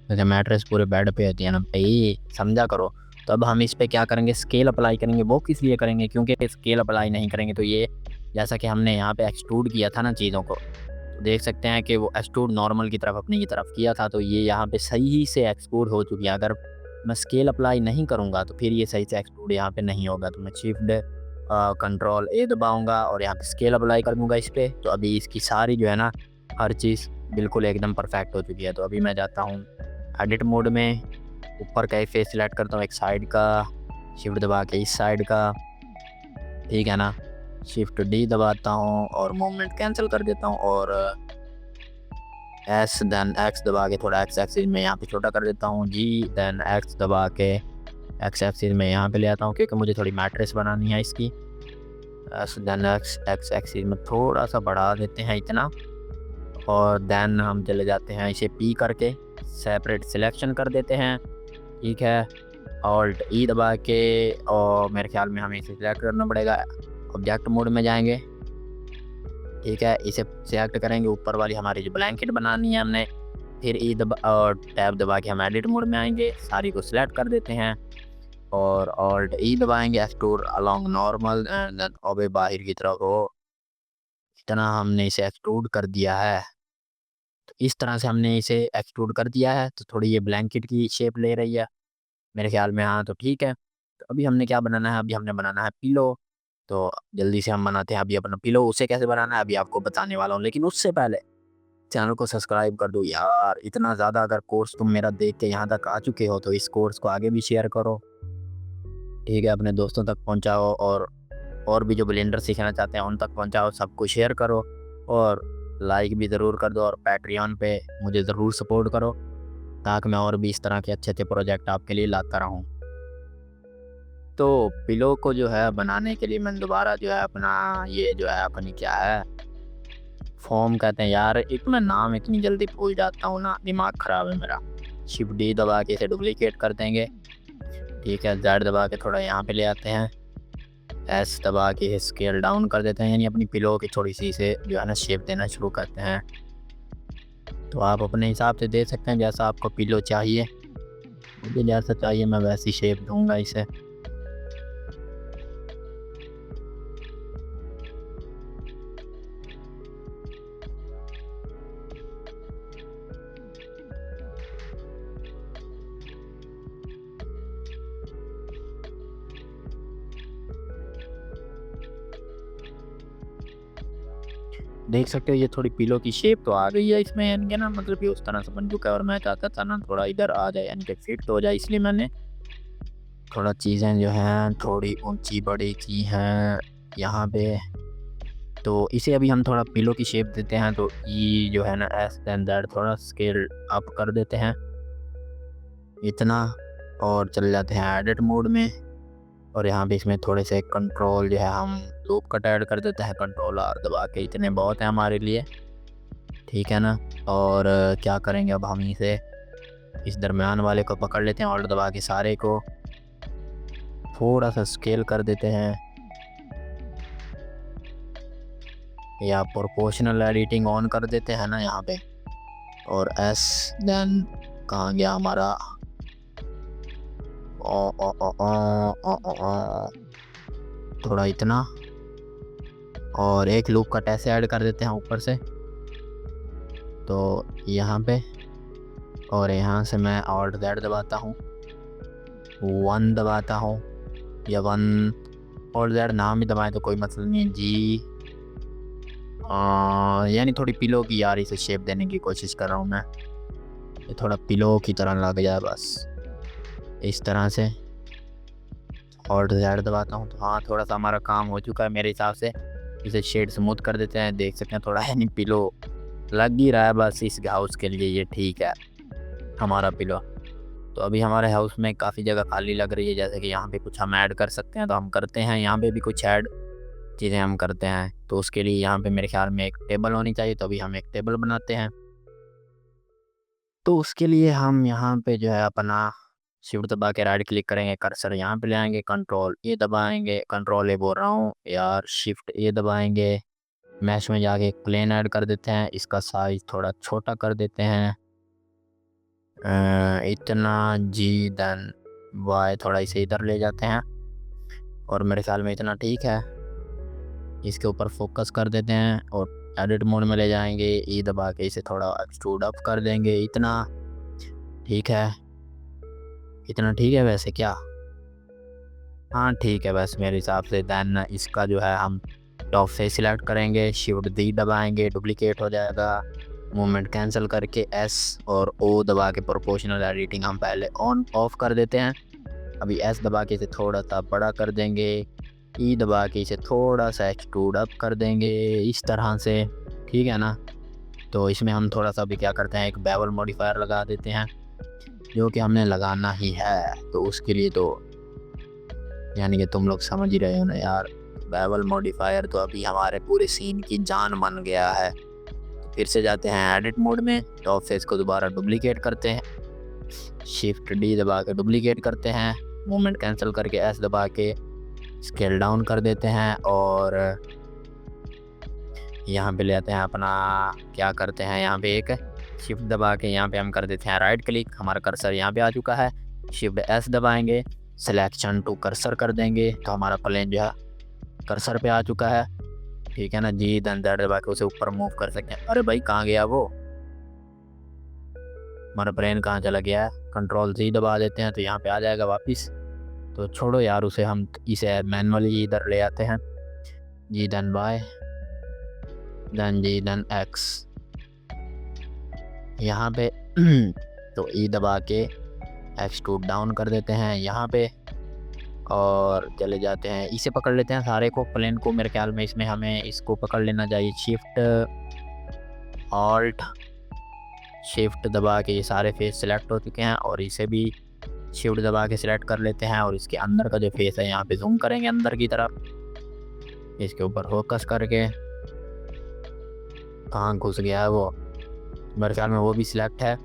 Speaker 1: जैसे मैट्रेस पूरे बेड पे होती है ना भाई, समझा करो। तो अब हम इस पे क्या करेंगे, स्केल अप्लाई करेंगे। वो किस लिए करेंगे, क्योंकि स्केल अप्लाई नहीं करेंगे तो ये जैसा कि हमने यहाँ पे एक्सट्रूड किया था ना चीज़ों को, तो देख सकते हैं कि वो एक्सट्रूड नॉर्मल की तरफ अपनी की तरफ किया था, तो ये यहाँ पे सही से एक्सट्रूड हो चुकी है। अगर मैं स्केल अप्लाई नहीं करूँगा तो फिर ये सही से एक्सट्रूड यहाँ पे नहीं होगा। तो मैं शिफ्ट कंट्रोल ए दबाऊँगा और यहाँ पे स्केल अप्लाई कर दूँगा इस पर। तो अभी इसकी सारी जो है ना हर चीज़ बिल्कुल एकदम परफेक्ट हो चुकी है। तो अभी मैं जाता हूँ एडिट मोड में, ऊपर का फेस सिलेक्ट करता हूँ एक साइड का, शिफ्ट दबा के इस साइड का, ठीक है ना, शिफ्ट डी दबाता हूँ और मूवमेंट कैंसिल कर देता हूँ, और एस देन एक्स दबा के थोड़ा एक्स एक्सिस में यहाँ पे छोटा कर देता हूँ, जी देन एक्स दबा के एक्स एक्सिस में यहाँ पे ले आता हूँ, क्योंकि मुझे थोड़ी मैट्रेस बनानी है इसकी। S then X X axis में थोड़ा सा बढ़ा देते हैं इतना, और देन हम चले जाते हैं इसे पी करके सेपरेट सिलेक्शन कर देते हैं, ठीक है। ऑल्ट ई दबा के, और मेरे ख्याल में हमें इसे सिलेक्ट करना पड़ेगा, ऑब्जेक्ट मोड में जाएंगे, ठीक है। इसे सिलेक्ट करेंगे, ऊपर वाली हमारी जो ब्लैंकेट बनानी है हमने, फिर ई दबा और टैब दबा के हम एडिट मोड में आएंगे, सारी को सिलेक्ट कर देते हैं, और ऑल्ट ई दबाएंगे, extrude along normal and then ओबे बाहर की तरफ हो, इतना हमने इसे एक्सट्रूड कर दिया है। तो इस तरह से हमने इसे एक्सट्रूड कर दिया है, तो थोड़ी ये ब्लैंकेट की शेप ले रही है मेरे ख्याल में, हाँ तो ठीक है। तो अभी हमने क्या बनाना है, अभी हमने बनाना है पिलो। तो जल्दी से हम बनाते हैं अभी अपना पिलो। उसे कैसे बनाना है अभी आपको बताने वाला हूँ, लेकिन उससे पहले चैनल को सब्सक्राइब कर दो यार। इतना ज़्यादा अगर कोर्स तुम मेरा देख के यहाँ तक आ चुके हो तो इस कोर्स को आगे भी शेयर करो, ठीक है, अपने दोस्तों तक पहुँचाओ, और भी जो ब्लेंडर सीखना चाहते हैं उन तक पहुँचाओ, सबको शेयर करो, और लाइक भी ज़रूर कर दो, और पैट्रियन पे मुझे ज़रूर सपोर्ट करो, ताकि मैं और भी इस तरह के अच्छे अच्छे प्रोजेक्ट आपके लिए लाता रहूँ। तो पिलो को जो है बनाने के लिए मैंने दोबारा जो है अपना ये जो है अपनी क्या है फॉर्म कहते हैं यार, एक मैं नाम इतनी जल्दी भूल जाता हूँ ना, दिमाग ख़राब है मेरा। शिफ्ट डी दबा के इसे डुप्लीकेट कर देंगे, ठीक है। जेड दबा के थोड़ा यहाँ पे ले आते हैं, एस दबा के स्केल डाउन कर देते हैं, यानी अपनी पिलो की थोड़ी सी इसे जो है ना शेप देना शुरू करते हैं। तो आप अपने हिसाब से दे सकते हैं जैसा आपको पिलो चाहिए, मुझे जैसा चाहिए मैं वैसी शेप दूंगा इसे। देख सकते हो ये थोड़ी पिलो की शेप तो आ गई है इसमें, यानी कि ना मतलब ये उस तरह से बन चुका है, और मैं चाहता था ना थोड़ा इधर आ जाए यानी कि फिट हो जाए, इसलिए मैंने थोड़ा चीज़ें जो हैं थोड़ी ऊंची बड़ी की हैं यहाँ पे। तो इसे अभी हम थोड़ा पिलो की शेप देते हैं, तो ये जो है ना एस देन दैट थोड़ा स्केल अप कर देते हैं इतना, और चले जाते हैं एडिट मोड में, और यहाँ पे इसमें थोड़े से कंट्रोल जो है हम लूप कट ऐड कर देते हैं, कंट्रोल आर दबा के, इतने बहुत हैं हमारे लिए, ठीक है ना। और क्या करेंगे अब हम इसे इस दरमियान वाले को पकड़ लेते हैं, ऑल्ट दबा के सारे को थोड़ा सा स्केल कर देते हैं, या प्रोपोर्शनल एडिटिंग ऑन कर देते हैं ना यहाँ पे, और एस देन कहाँ गया हमारा, ओ ओ ओ ओ ओ ओ ओ थोड़ा इतना, और एक लूप कट ऐसे ऐड कर देते हैं ऊपर से, तो यहाँ पे, और यहाँ से मैं ऑल्ट Z दबाता हूँ, 1 दबाता हूँ, या 1 ऑल्ट Z नाम ही दबाएं तो कोई मतलब नहीं है जी। यानी थोड़ी पिलो की यार इसे शेप देने की कोशिश कर रहा हूँ मैं, ये थोड़ा पिलो की तरह लग जाए बस इस तरह से। ऑल्ट Z दबाता हूँ तो हाँ थोड़ा सा हमारा काम हो चुका है मेरे हिसाब से। इसे शेड स्मूथ कर देते हैं, देख सकते हैं थोड़ा यानी पिलो लग ही रहा है बस इस हाउस के लिए, ये ठीक है हमारा पिलो। तो अभी हमारे हाउस में काफ़ी जगह खाली लग रही है, जैसे कि यहाँ पे कुछ हम ऐड कर सकते हैं तो हम करते हैं, यहाँ पे भी कुछ ऐड चीज़ें हम करते हैं। तो उसके लिए यहाँ पे मेरे ख्याल में एक टेबल होनी चाहिए, तो अभी हम एक टेबल बनाते हैं। तो उसके लिए हम यहाँ पे जो है अपना शिफ्ट दबा के राइट क्लिक करेंगे, कर्सर यहाँ पे ले आएंगे, कंट्रोल ए दबाएंगे, कंट्रोल ए बोल रहा हूँ यार, शिफ्ट ए दबाएंगे। मैश में जाके एक प्लेन ऐड कर देते हैं, इसका साइज थोड़ा छोटा कर देते हैं, इतना जी, देन वाई थोड़ा इसे इधर ले जाते हैं, और मेरे ख्याल में इतना ठीक है। इसके ऊपर फोकस कर देते हैं और एडिट मोड में ले जाएंगे, ई दबा के इसे थोड़ा एक्सट्रूड अप कर देंगे, इतना ठीक है, इतना ठीक है वैसे क्या, हाँ ठीक है वैसे मेरे हिसाब से। दैन इसका जो है हम टॉप से सिलेक्ट करेंगे, शिफ्ट डी दबाएंगे, डुप्लीकेट हो जाएगा, मूवमेंट कैंसिल करके एस और ओ दबा के प्रोपोर्शनल एडिटिंग हम पहले ऑन ऑफ कर देते हैं। अभी एस दबा के इसे थोड़ा सा बड़ा कर देंगे, ई दबा के इसे थोड़ा सा एक्सट्रूड अप कर देंगे इस तरह से, ठीक है ना। तो इसमें हम थोड़ा सा भी क्या करते हैं, एक बेवल मॉडिफायर लगा देते हैं, जो कि हमने लगाना ही है। तो उसके लिए तो यानी कि तुम लोग समझ ही रहे हो ना यार, बेवल मॉडिफायर तो अभी हमारे पूरे सीन की जान बन गया है। फिर से जाते हैं एडिट मोड में, टॉप फेस को दोबारा डुप्लीकेट करते हैं, शिफ्ट डी दबा के डुप्लीकेट करते हैं, मूवमेंट कैंसिल करके एस दबा के स्केल डाउन कर देते हैं, और यहाँ पे ले आते हैं अपना, क्या करते हैं यहाँ पे एक शिफ्ट दबा के यहाँ पे हम कर देते हैं राइट क्लिक, हमारा कर्सर यहाँ पे आ चुका है, शिफ्ट एस दबाएंगे, सिलेक्शन टू कर्सर कर देंगे, तो हमारा प्लेन जो है कर्सर पे आ चुका है, ठीक है ना जी। देन दैट दबा के उसे ऊपर मूव कर सकते हैं। अरे भाई कहाँ गया वो, हमारा प्लेन कहाँ चला गया है, कंट्रोल जी दबा देते हैं तो यहाँ पे आ जाएगा वापस। तो छोड़ो यार उसे, हम इसे मैनुअली इधर ले आते हैं, जी देन वाई, देन जी देन एक्स, यहाँ पे तो ई दबा के एक्सट्रूड डाउन कर देते हैं यहाँ पे, और चले जाते हैं इसे पकड़ लेते हैं सारे को, प्लेन को मेरे ख्याल में इसमें हमें इसको पकड़ लेना चाहिए, शिफ्ट ऑल्ट शिफ्ट दबा के ये सारे फेस सिलेक्ट हो चुके हैं, और इसे भी शिफ्ट दबा के सिलेक्ट कर लेते हैं, और इसके अंदर का जो फेस है यहाँ पे जूम करेंगे अंदर की तरफ, इसके ऊपर फोकस करके, कहाँ घुस गया है वो, मेरे ख्याल में वो भी सिलेक्ट है।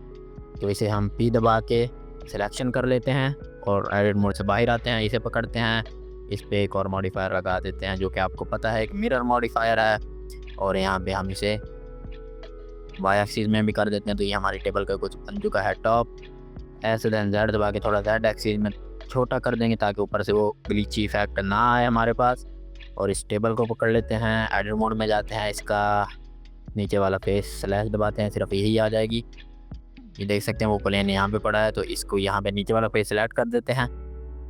Speaker 1: तो इसे हम पी दबा के सिलेक्शन कर लेते हैं और एडिट मोड से बाहर आते हैं, इसे पकड़ते हैं, इस पे एक और मॉडिफायर लगा देते हैं जो कि आपको पता है एक मिरर मॉडिफायर है, और यहाँ पे हम इसे वाई एक्सिस में भी कर देते हैं। तो ये हमारी टेबल का कुछ बन चुका है टॉप, ऐसे देन जेड दबा के थोड़ा जेड एक्सिस में छोटा कर देंगे ताकि ऊपर से वो ग्लिची इफेक्ट ना आए हमारे पास, और इस टेबल को पकड़ लेते हैं, एडिट मोड में जाते हैं, इसका नीचे वाला फेस स्लैश दबाते हैं, सिर्फ यही आ जाएगी, ये देख सकते हैं वो प्लेन यहाँ पे पड़ा है, तो इसको यहाँ पे नीचे वाला फेस सिलेक्ट कर देते हैं,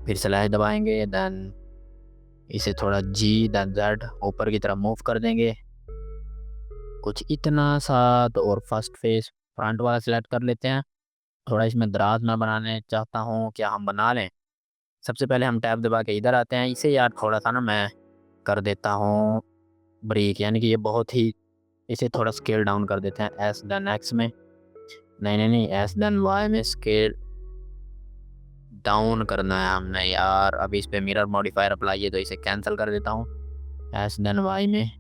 Speaker 1: फिर स्लैश दबाएंगे, देन इसे थोड़ा जी देन जेड ऊपर की तरफ मूव कर देंगे कुछ इतना सा, तो और फर्स्ट फेस फ्रंट वाला सिलेक्ट कर लेते हैं। थोड़ा इसमें दराज मैं बनाने चाहता हूँ, क्या हम बना लें। सबसे पहले हम टैब दबा के इधर आते हैं, इसे यार थोड़ा सा ना मैं कर देता हूँ ब्रेक, यानी कि ये बहुत ही, इसे थोड़ा स्केल डाउन कर देते हैं, एस देन एक्स में, नहीं एस देन वाई में स्केल डाउन करना है हमने यार। अभी इस पे मिरर मॉडिफायर अप्लाई है तो इसे कैंसिल कर देता हूँ, एस देन वाई में।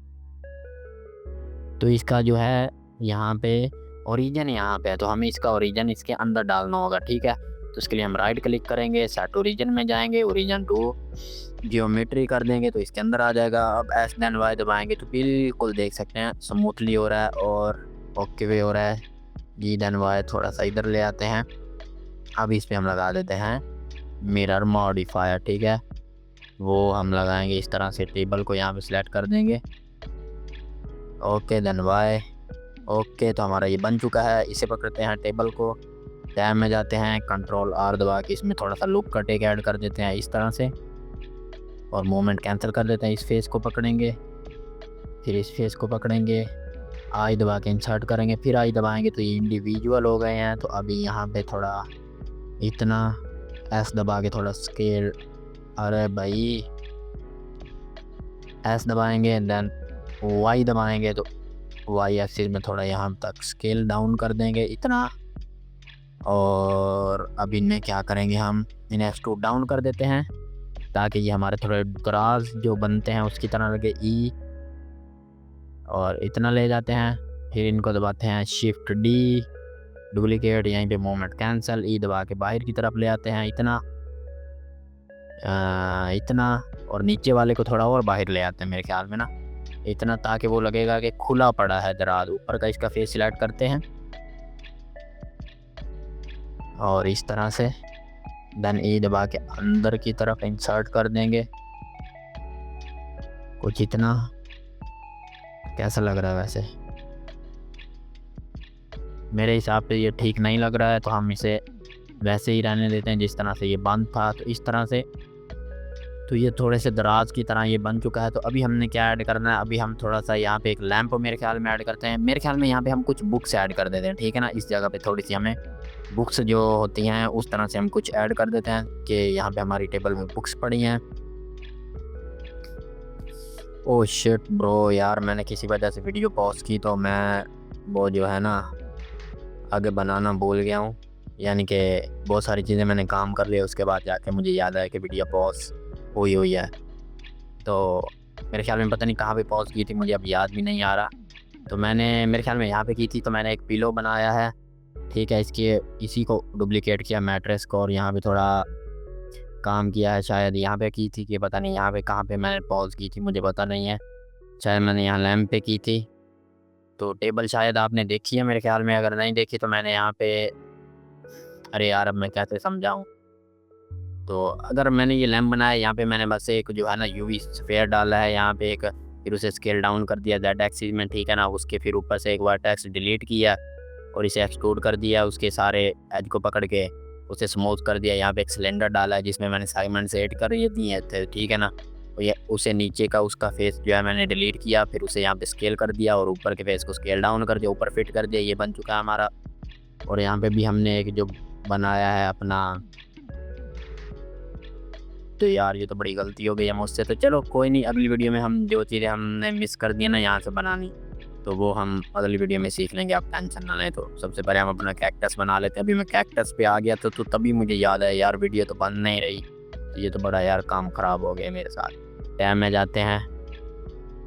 Speaker 1: तो इसका जो है यहाँ पे ओरिजिन यहाँ पे है, तो हमें इसका ओरिजिन इसके अंदर डालना होगा, ठीक है। तो इसके लिए हम राइट क्लिक करेंगे, सेट ओरिजिन में जाएंगे, ओरिजिन टू जियोमेट्री कर देंगे तो इसके अंदर आ जाएगा। अब एस देन वाई दबाएंगे तो बिल्कुल देख सकते हैं स्मूथली हो रहा है और ओके वे हो रहा है। जी देन वाई थोड़ा सा इधर ले आते हैं, अब इस पर हम लगा देते हैं मिरर मॉडिफायर, ठीक है। वो हम लगाएंगे इस तरह से, टेबल को यहाँ पे सिलेक्ट कर देंगे, ओके देन वाई। ओके, तो हमारा ये बन चुका है। इसे पकड़ते हैं टेबल को, टैब में जाते हैं, कंट्रोल आर दबा के इसमें थोड़ा सा लुक कट एक ऐड कर देते हैं इस तरह से, और मूवमेंट कैंसिल कर देते हैं। इस फेस को पकड़ेंगे, फिर इस फेस को पकड़ेंगे, आई दबा के इंसर्ट करेंगे, फिर आई दबाएंगे तो ये इंडिविजुअल हो गए हैं। तो अभी यहाँ पे थोड़ा इतना एस दबा के थोड़ा स्केल, अरे भाई एस दबाएंगे, देन वाई दबाएंगे तो वाई एक्सिस में थोड़ा यहाँ तक स्केल डाउन कर देंगे इतना। और अब इनमें क्या करेंगे, हम इन्हें एक्सट्रूड डाउन कर देते हैं ताकि ये हमारे थोड़े दराज जो बनते हैं उसकी तरह लगे। ई और इतना ले जाते हैं, फिर इनको दबाते हैं शिफ्ट डी, डुप्लीकेट, यहीं पे मूवमेंट कैंसिल, ई दबा के बाहर की तरफ ले आते हैं इतना इतना, और नीचे वाले को थोड़ा और बाहर ले आते हैं मेरे ख्याल में ना इतना, ताकि वो लगेगा कि खुला पड़ा है दराज। ऊपर का इसका फेस सिलेक्ट करते हैं और इस तरह से, देन ई दबा के अंदर की तरफ इंसर्ट कर देंगे कुछ इतना। कैसा लग रहा है वैसे? मेरे हिसाब से ये ठीक नहीं लग रहा है, तो हम इसे वैसे ही रहने देते हैं जिस तरह से ये बंद था। तो इस तरह से, तो ये थोड़े से दराज की तरह ये बन चुका है। तो अभी हमने क्या ऐड करना है, अभी हम थोड़ा सा यहाँ पे एक लैंप मेरे ख्याल में ऐड करते हैं। मेरे ख्याल में यहाँ पे हम कुछ बुक्स ऐड कर देते हैं, ठीक है ना। इस जगह पे थोड़ी सी हमें बुक्स जो होती हैं उस तरह से हम कुछ ऐड कर देते हैं कि यहाँ पे हमारी टेबल में बुक्स पड़ी हैं। ओह शिट ब्रो, यार मैंने किसी वजह से वीडियो पॉज की, तो मैं वो जो है ना आगे बनाना भूल गया हूँ। यानी कि बहुत सारी चीज़ें मैंने काम कर लिया, उसके बाद जाके मुझे याद आया कि वीडियो पॉज हुई है। तो मेरे ख्याल में पता नहीं कहाँ पे पॉज की थी, मुझे अब याद भी नहीं आ रहा। तो मैंने मेरे ख्याल में यहाँ पे की थी। तो मैंने एक पिलो बनाया है, ठीक है, इसी को डुप्लीकेट किया मैट्रेस को, और यहाँ पे थोड़ा काम किया है। शायद यहाँ पे की थी कि पता नहीं यहाँ पे कहाँ पे मैंने पॉज की थी, मुझे पता नहीं है। शायद मैंने यहाँ लैम्प पे की थी। तो टेबल शायद आपने देखी है मेरे ख्याल में, अगर नहीं देखी तो मैंने यहाँ पे, अरे यार अब मैं कैसे समझाऊँ। तो अगर मैंने ये लैम्प बनाया, यहाँ पे मैंने बस एक जो है ना यूवी स्फीयर डाला है यहाँ पे एक, फिर उसे स्केल डाउन कर दिया जेड एक्सिस में, ठीक है ना। उसके फिर ऊपर से एक वर्टेक्स डिलीट किया और इसे एक्सट्रूड कर दिया, उसके सारे एज को पकड़ के उसे स्मूथ कर दिया। यहाँ पे एक सिलेंडर डाला है जिसमें मैंने सेगमेंट से ऐड कर दिए थे, ठीक है ना। तो ये उसे नीचे का उसका फेस जो है मैंने डिलीट किया, फिर उसे यहाँ पे स्केल कर दिया और ऊपर के फेस को स्केल डाउन कर दिया, ऊपर फिट कर दिया। ये बन चुका है हमारा। और यहाँ पे भी हमने एक जो बनाया है अपना, तो यार ये तो बड़ी गलती हो गई है मुझसे। तो चलो कोई नहीं, अगली वीडियो में हम जो चीज़ें हमने मिस कर दी ना यहाँ से बनानी, तो वो हम अगली वीडियो में सीख लेंगे, आप टेंशन ना लें। तो सबसे पहले हम अपना कैक्टस बना लेते हैं। अभी मैं कैक्टस पे आ गया तो तभी मुझे याद है यार वीडियो तो बन नहीं रही। तो ये तो बड़ा यार काम ख़राब हो गया मेरे साथ। टैब में जाते हैं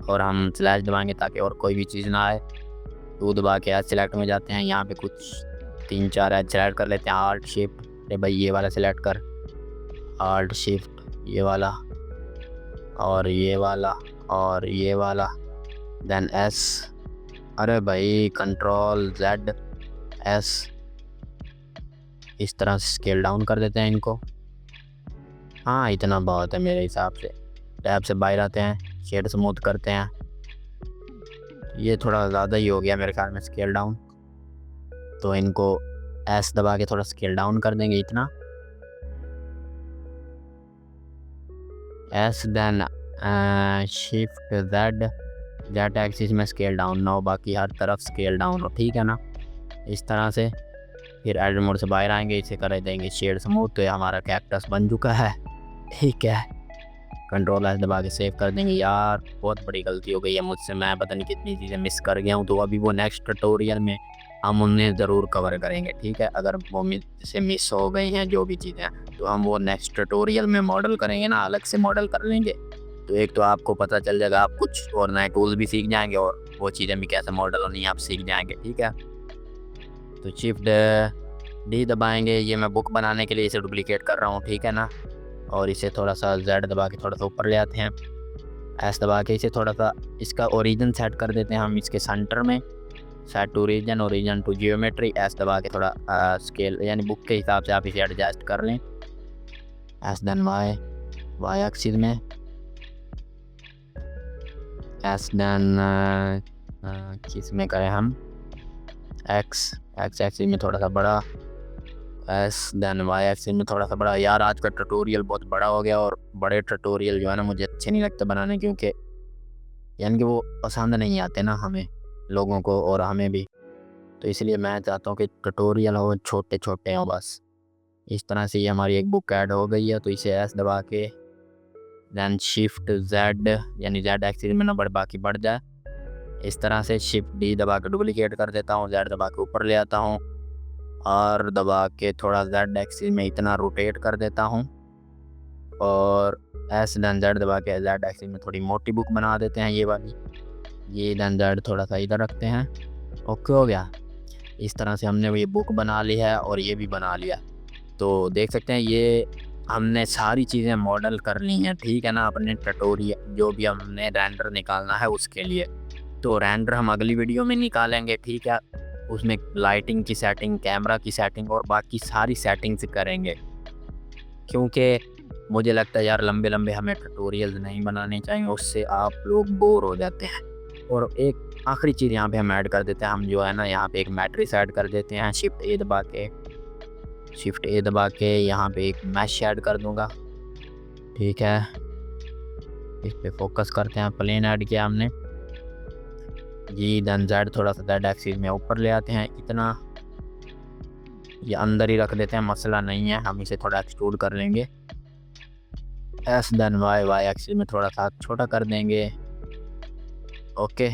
Speaker 1: और हम स्लैश दबाएंगे ताकि और कोई भी चीज़ ना आए। तो दबा के एज सेलेक्ट में जाते हैं, यहाँ पे कुछ 3-4 एज सेलेक्ट कर लेते हैं। आल्ट शिफ्ट, अरे भाई ये वाला सेलेक्ट कर, आल्ट शिफ्ट ये वाला और ये वाला और ये वाला, देन एस, अरे भाई कंट्रोल जेड एस, इस तरह से स्केल डाउन कर देते हैं इनको। हाँ इतना बहुत है मेरे हिसाब से। टैब से बाहर आते हैं, शेड स्मूथ करते हैं। ये थोड़ा ज़्यादा ही हो गया मेरे ख्याल में स्केल डाउन, तो इनको एस दबा के थोड़ा स्केल डाउन कर देंगे इतना, S then shift Z, Z axis में स्केल डाउन ना हो, बाकी हर तरफ स्केल डाउन हो, ठीक है ना। इस तरह से फिर एडिट मोड से बाहर आएंगे, इसे कर देंगे शेड स्मूथ। तो ये हमारा कैक्टस बन चुका है, ठीक है। कंट्रोल एस दबा के सेव कर देंगे। यार बहुत बड़ी गलती हो गई है मुझसे, मैं पता नहीं कितनी चीज़ें मिस कर गया हूँ। तो अभी वो नेक्स्ट ट्यूटोरियल में हम उन्हें ज़रूर कवर करेंगे, ठीक है। अगर वो से मिस हो गई हैं जो भी चीज़ें, तो हम वो नेक्स्ट ट्यूटोरियल में मॉडल करेंगे ना, अलग से मॉडल कर लेंगे। तो एक तो आपको पता चल जाएगा, आप कुछ और नए टूल भी सीख जाएंगे और वो चीज़ें भी कैसे मॉडल होनी आप सीख जाएंगे, ठीक है। तो शिफ्ट डी दबाएंगे, ये मैं बुक बनाने के लिए इसे डुप्लीकेट कर रहा हूँ, ठीक है ना। और इसे थोड़ा सा जेड दबा के थोड़ा सा ऊपर ले आते हैं, एस दबा के इसे थोड़ा सा इसका ओरिजिन सेट कर देते हैं हम इसके सेंटर में, set to origin, origin to geometry. S दबा के थोड़ा स्केल यानी बुक के हिसाब से आप इसे एडजस्ट कर लें। S then Y, Y axis में, एस देन किस में करें हम, एक्स एक्स एक्सिस में थोड़ा सा बड़ा, एस देन वाई एक्सिस में थोड़ा सा बड़ा। यार आज का ट्यूटोरियल बहुत बड़ा हो गया, और बड़े ट्यूटोरियल जो है ना मुझे अच्छे नहीं लगते बनाने, क्योंकि यानी कि वो पसंद नहीं आते ना हमें, लोगों को और हमें भी। तो इसलिए मैं चाहता हूँ कि ट्यूटोरियल हो छोटे छोटे हों बस। इस तरह से ये हमारी एक बुक ऐड हो गई है। तो इसे एस दबा के दैन शिफ्ट जेड, यानी जेड एक्सिस में नंबर बाकी बढ़ जाए। इस तरह से शिफ्ट डी दबा के डुप्लीकेट कर देता हूँ, जेड दबा के ऊपर ले आता हूँ, और दबा के थोड़ा जेड एक्सिस में इतना रोटेट कर देता हूँ, और एस दैन जेड दबा के जेड एक्सिस में थोड़ी मोटी बुक बना देते हैं ये वाली। ये दैन जेड थोड़ा सा इधर रखते हैं। ओके हो गया। इस तरह से हमने ये बुक बना ली है और ये भी बना लिया। तो देख सकते हैं ये हमने सारी चीज़ें मॉडल कर ली हैं, ठीक है ना, अपने ट्यूटोरियल जो भी हमने रेंडर निकालना है उसके लिए। तो रेंडर हम अगली वीडियो में निकालेंगे, ठीक है। उसमें लाइटिंग की सेटिंग, कैमरा की सेटिंग और बाकी सारी सेटिंग्स करेंगे, क्योंकि मुझे लगता है यार लंबे लंबे हमें ट्यूटोरियल नहीं बनाने चाहिए, उससे आप लोग बोर हो जाते हैं। और एक आखिरी चीज़ यहाँ पे हम ऐड कर देते हैं, हम जो है ना यहाँ पे एक मैट्रिक्स ऐड कर देते हैं। शिफ्ट ए दबा के यहाँ पे एक मैश ऐड कर दूंगा, ठीक है। इस पे फोकस करते हैं, प्लेन ऐड किया हमने जी। देन जेड थोड़ा सा जेड एक्सिस में ऊपर ले आते हैं, इतना ये अंदर ही रख देते हैं, मसला नहीं है, हम इसे थोड़ा एक्सट्रूड कर लेंगे। S then Y, Y axis में थोड़ा सा छोटा कर देंगे, ओके।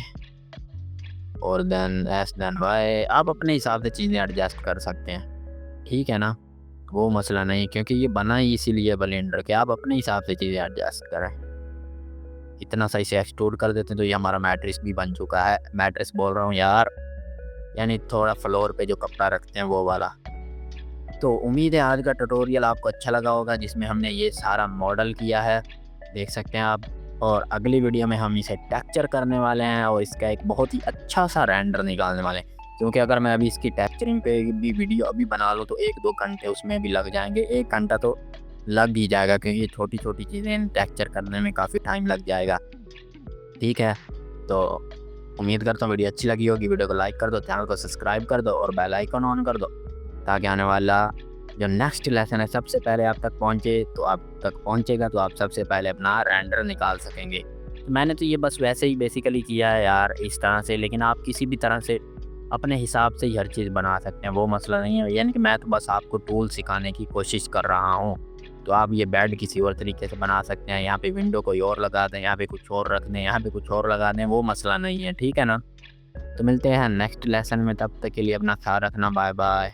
Speaker 1: और देन एस देन वाई, आप अपने हिसाब से चीज़ें एडजस्ट कर सकते हैं, ठीक है ना, वो मसला नहीं, क्योंकि ये बना ही इसीलिए ब्लेंडर के आप अपने हिसाब से चीज़ें एडजस्ट करें। इतना सही से एक्सट्रूड कर देते हैं। तो ये हमारा मैट्रिक्स भी बन चुका है, मैट्रिक्स बोल रहा हूँ यार, यानी थोड़ा फ्लोर पे जो कपड़ा रखते हैं वो वाला। तो उम्मीद है आज का ट्यूटोरियल आपको अच्छा लगा होगा, जिसमें हमने ये सारा मॉडल किया है, देख सकते हैं आप। और अगली वीडियो में हम इसे टेक्सचर करने वाले हैं और इसका एक बहुत ही अच्छा सा रेंडर निकालने वाले हैं, क्योंकि अगर मैं अभी इसकी टेक्सचरिंग पे भी वीडियो अभी बना लूँ तो 1-2 घंटे उसमें भी लग जाएंगे, 1 घंटा तो लग ही जाएगा, क्योंकि ये छोटी छोटी चीज़ें टेक्सचर करने में काफ़ी टाइम लग जाएगा, ठीक है। तो उम्मीद करता हूँ वीडियो अच्छी लगी होगी। वीडियो को लाइक कर दो, चैनल को सब्सक्राइब कर दो और बेल आइकन ऑन कर दो, ताकि आने वाला जो नेक्स्ट लेसन है सबसे पहले आप तक पहुँचे। तो आप तक पहुँचेगा तो आप सबसे पहले अपना रेंडर निकाल सकेंगे। तो मैंने तो ये बस वैसे ही बेसिकली किया है यार, इस तरह से, लेकिन आप किसी भी तरह से अपने हिसाब से ही हर चीज़ बना सकते हैं, वो मसला नहीं है। यानी कि मैं तो बस आपको टूल सिखाने की कोशिश कर रहा हूँ। तो आप ये बेड किसी और तरीके से बना सकते हैं, यहाँ पे विंडो कोई और लगा दें, यहाँ पे कुछ और रख दें, यहाँ पे कुछ और लगा दें, वो मसला नहीं है, ठीक है ना। तो मिलते हैं नेक्स्ट लेसन में, तब तक के लिए अपना ख्याल रखना, बाय बाय।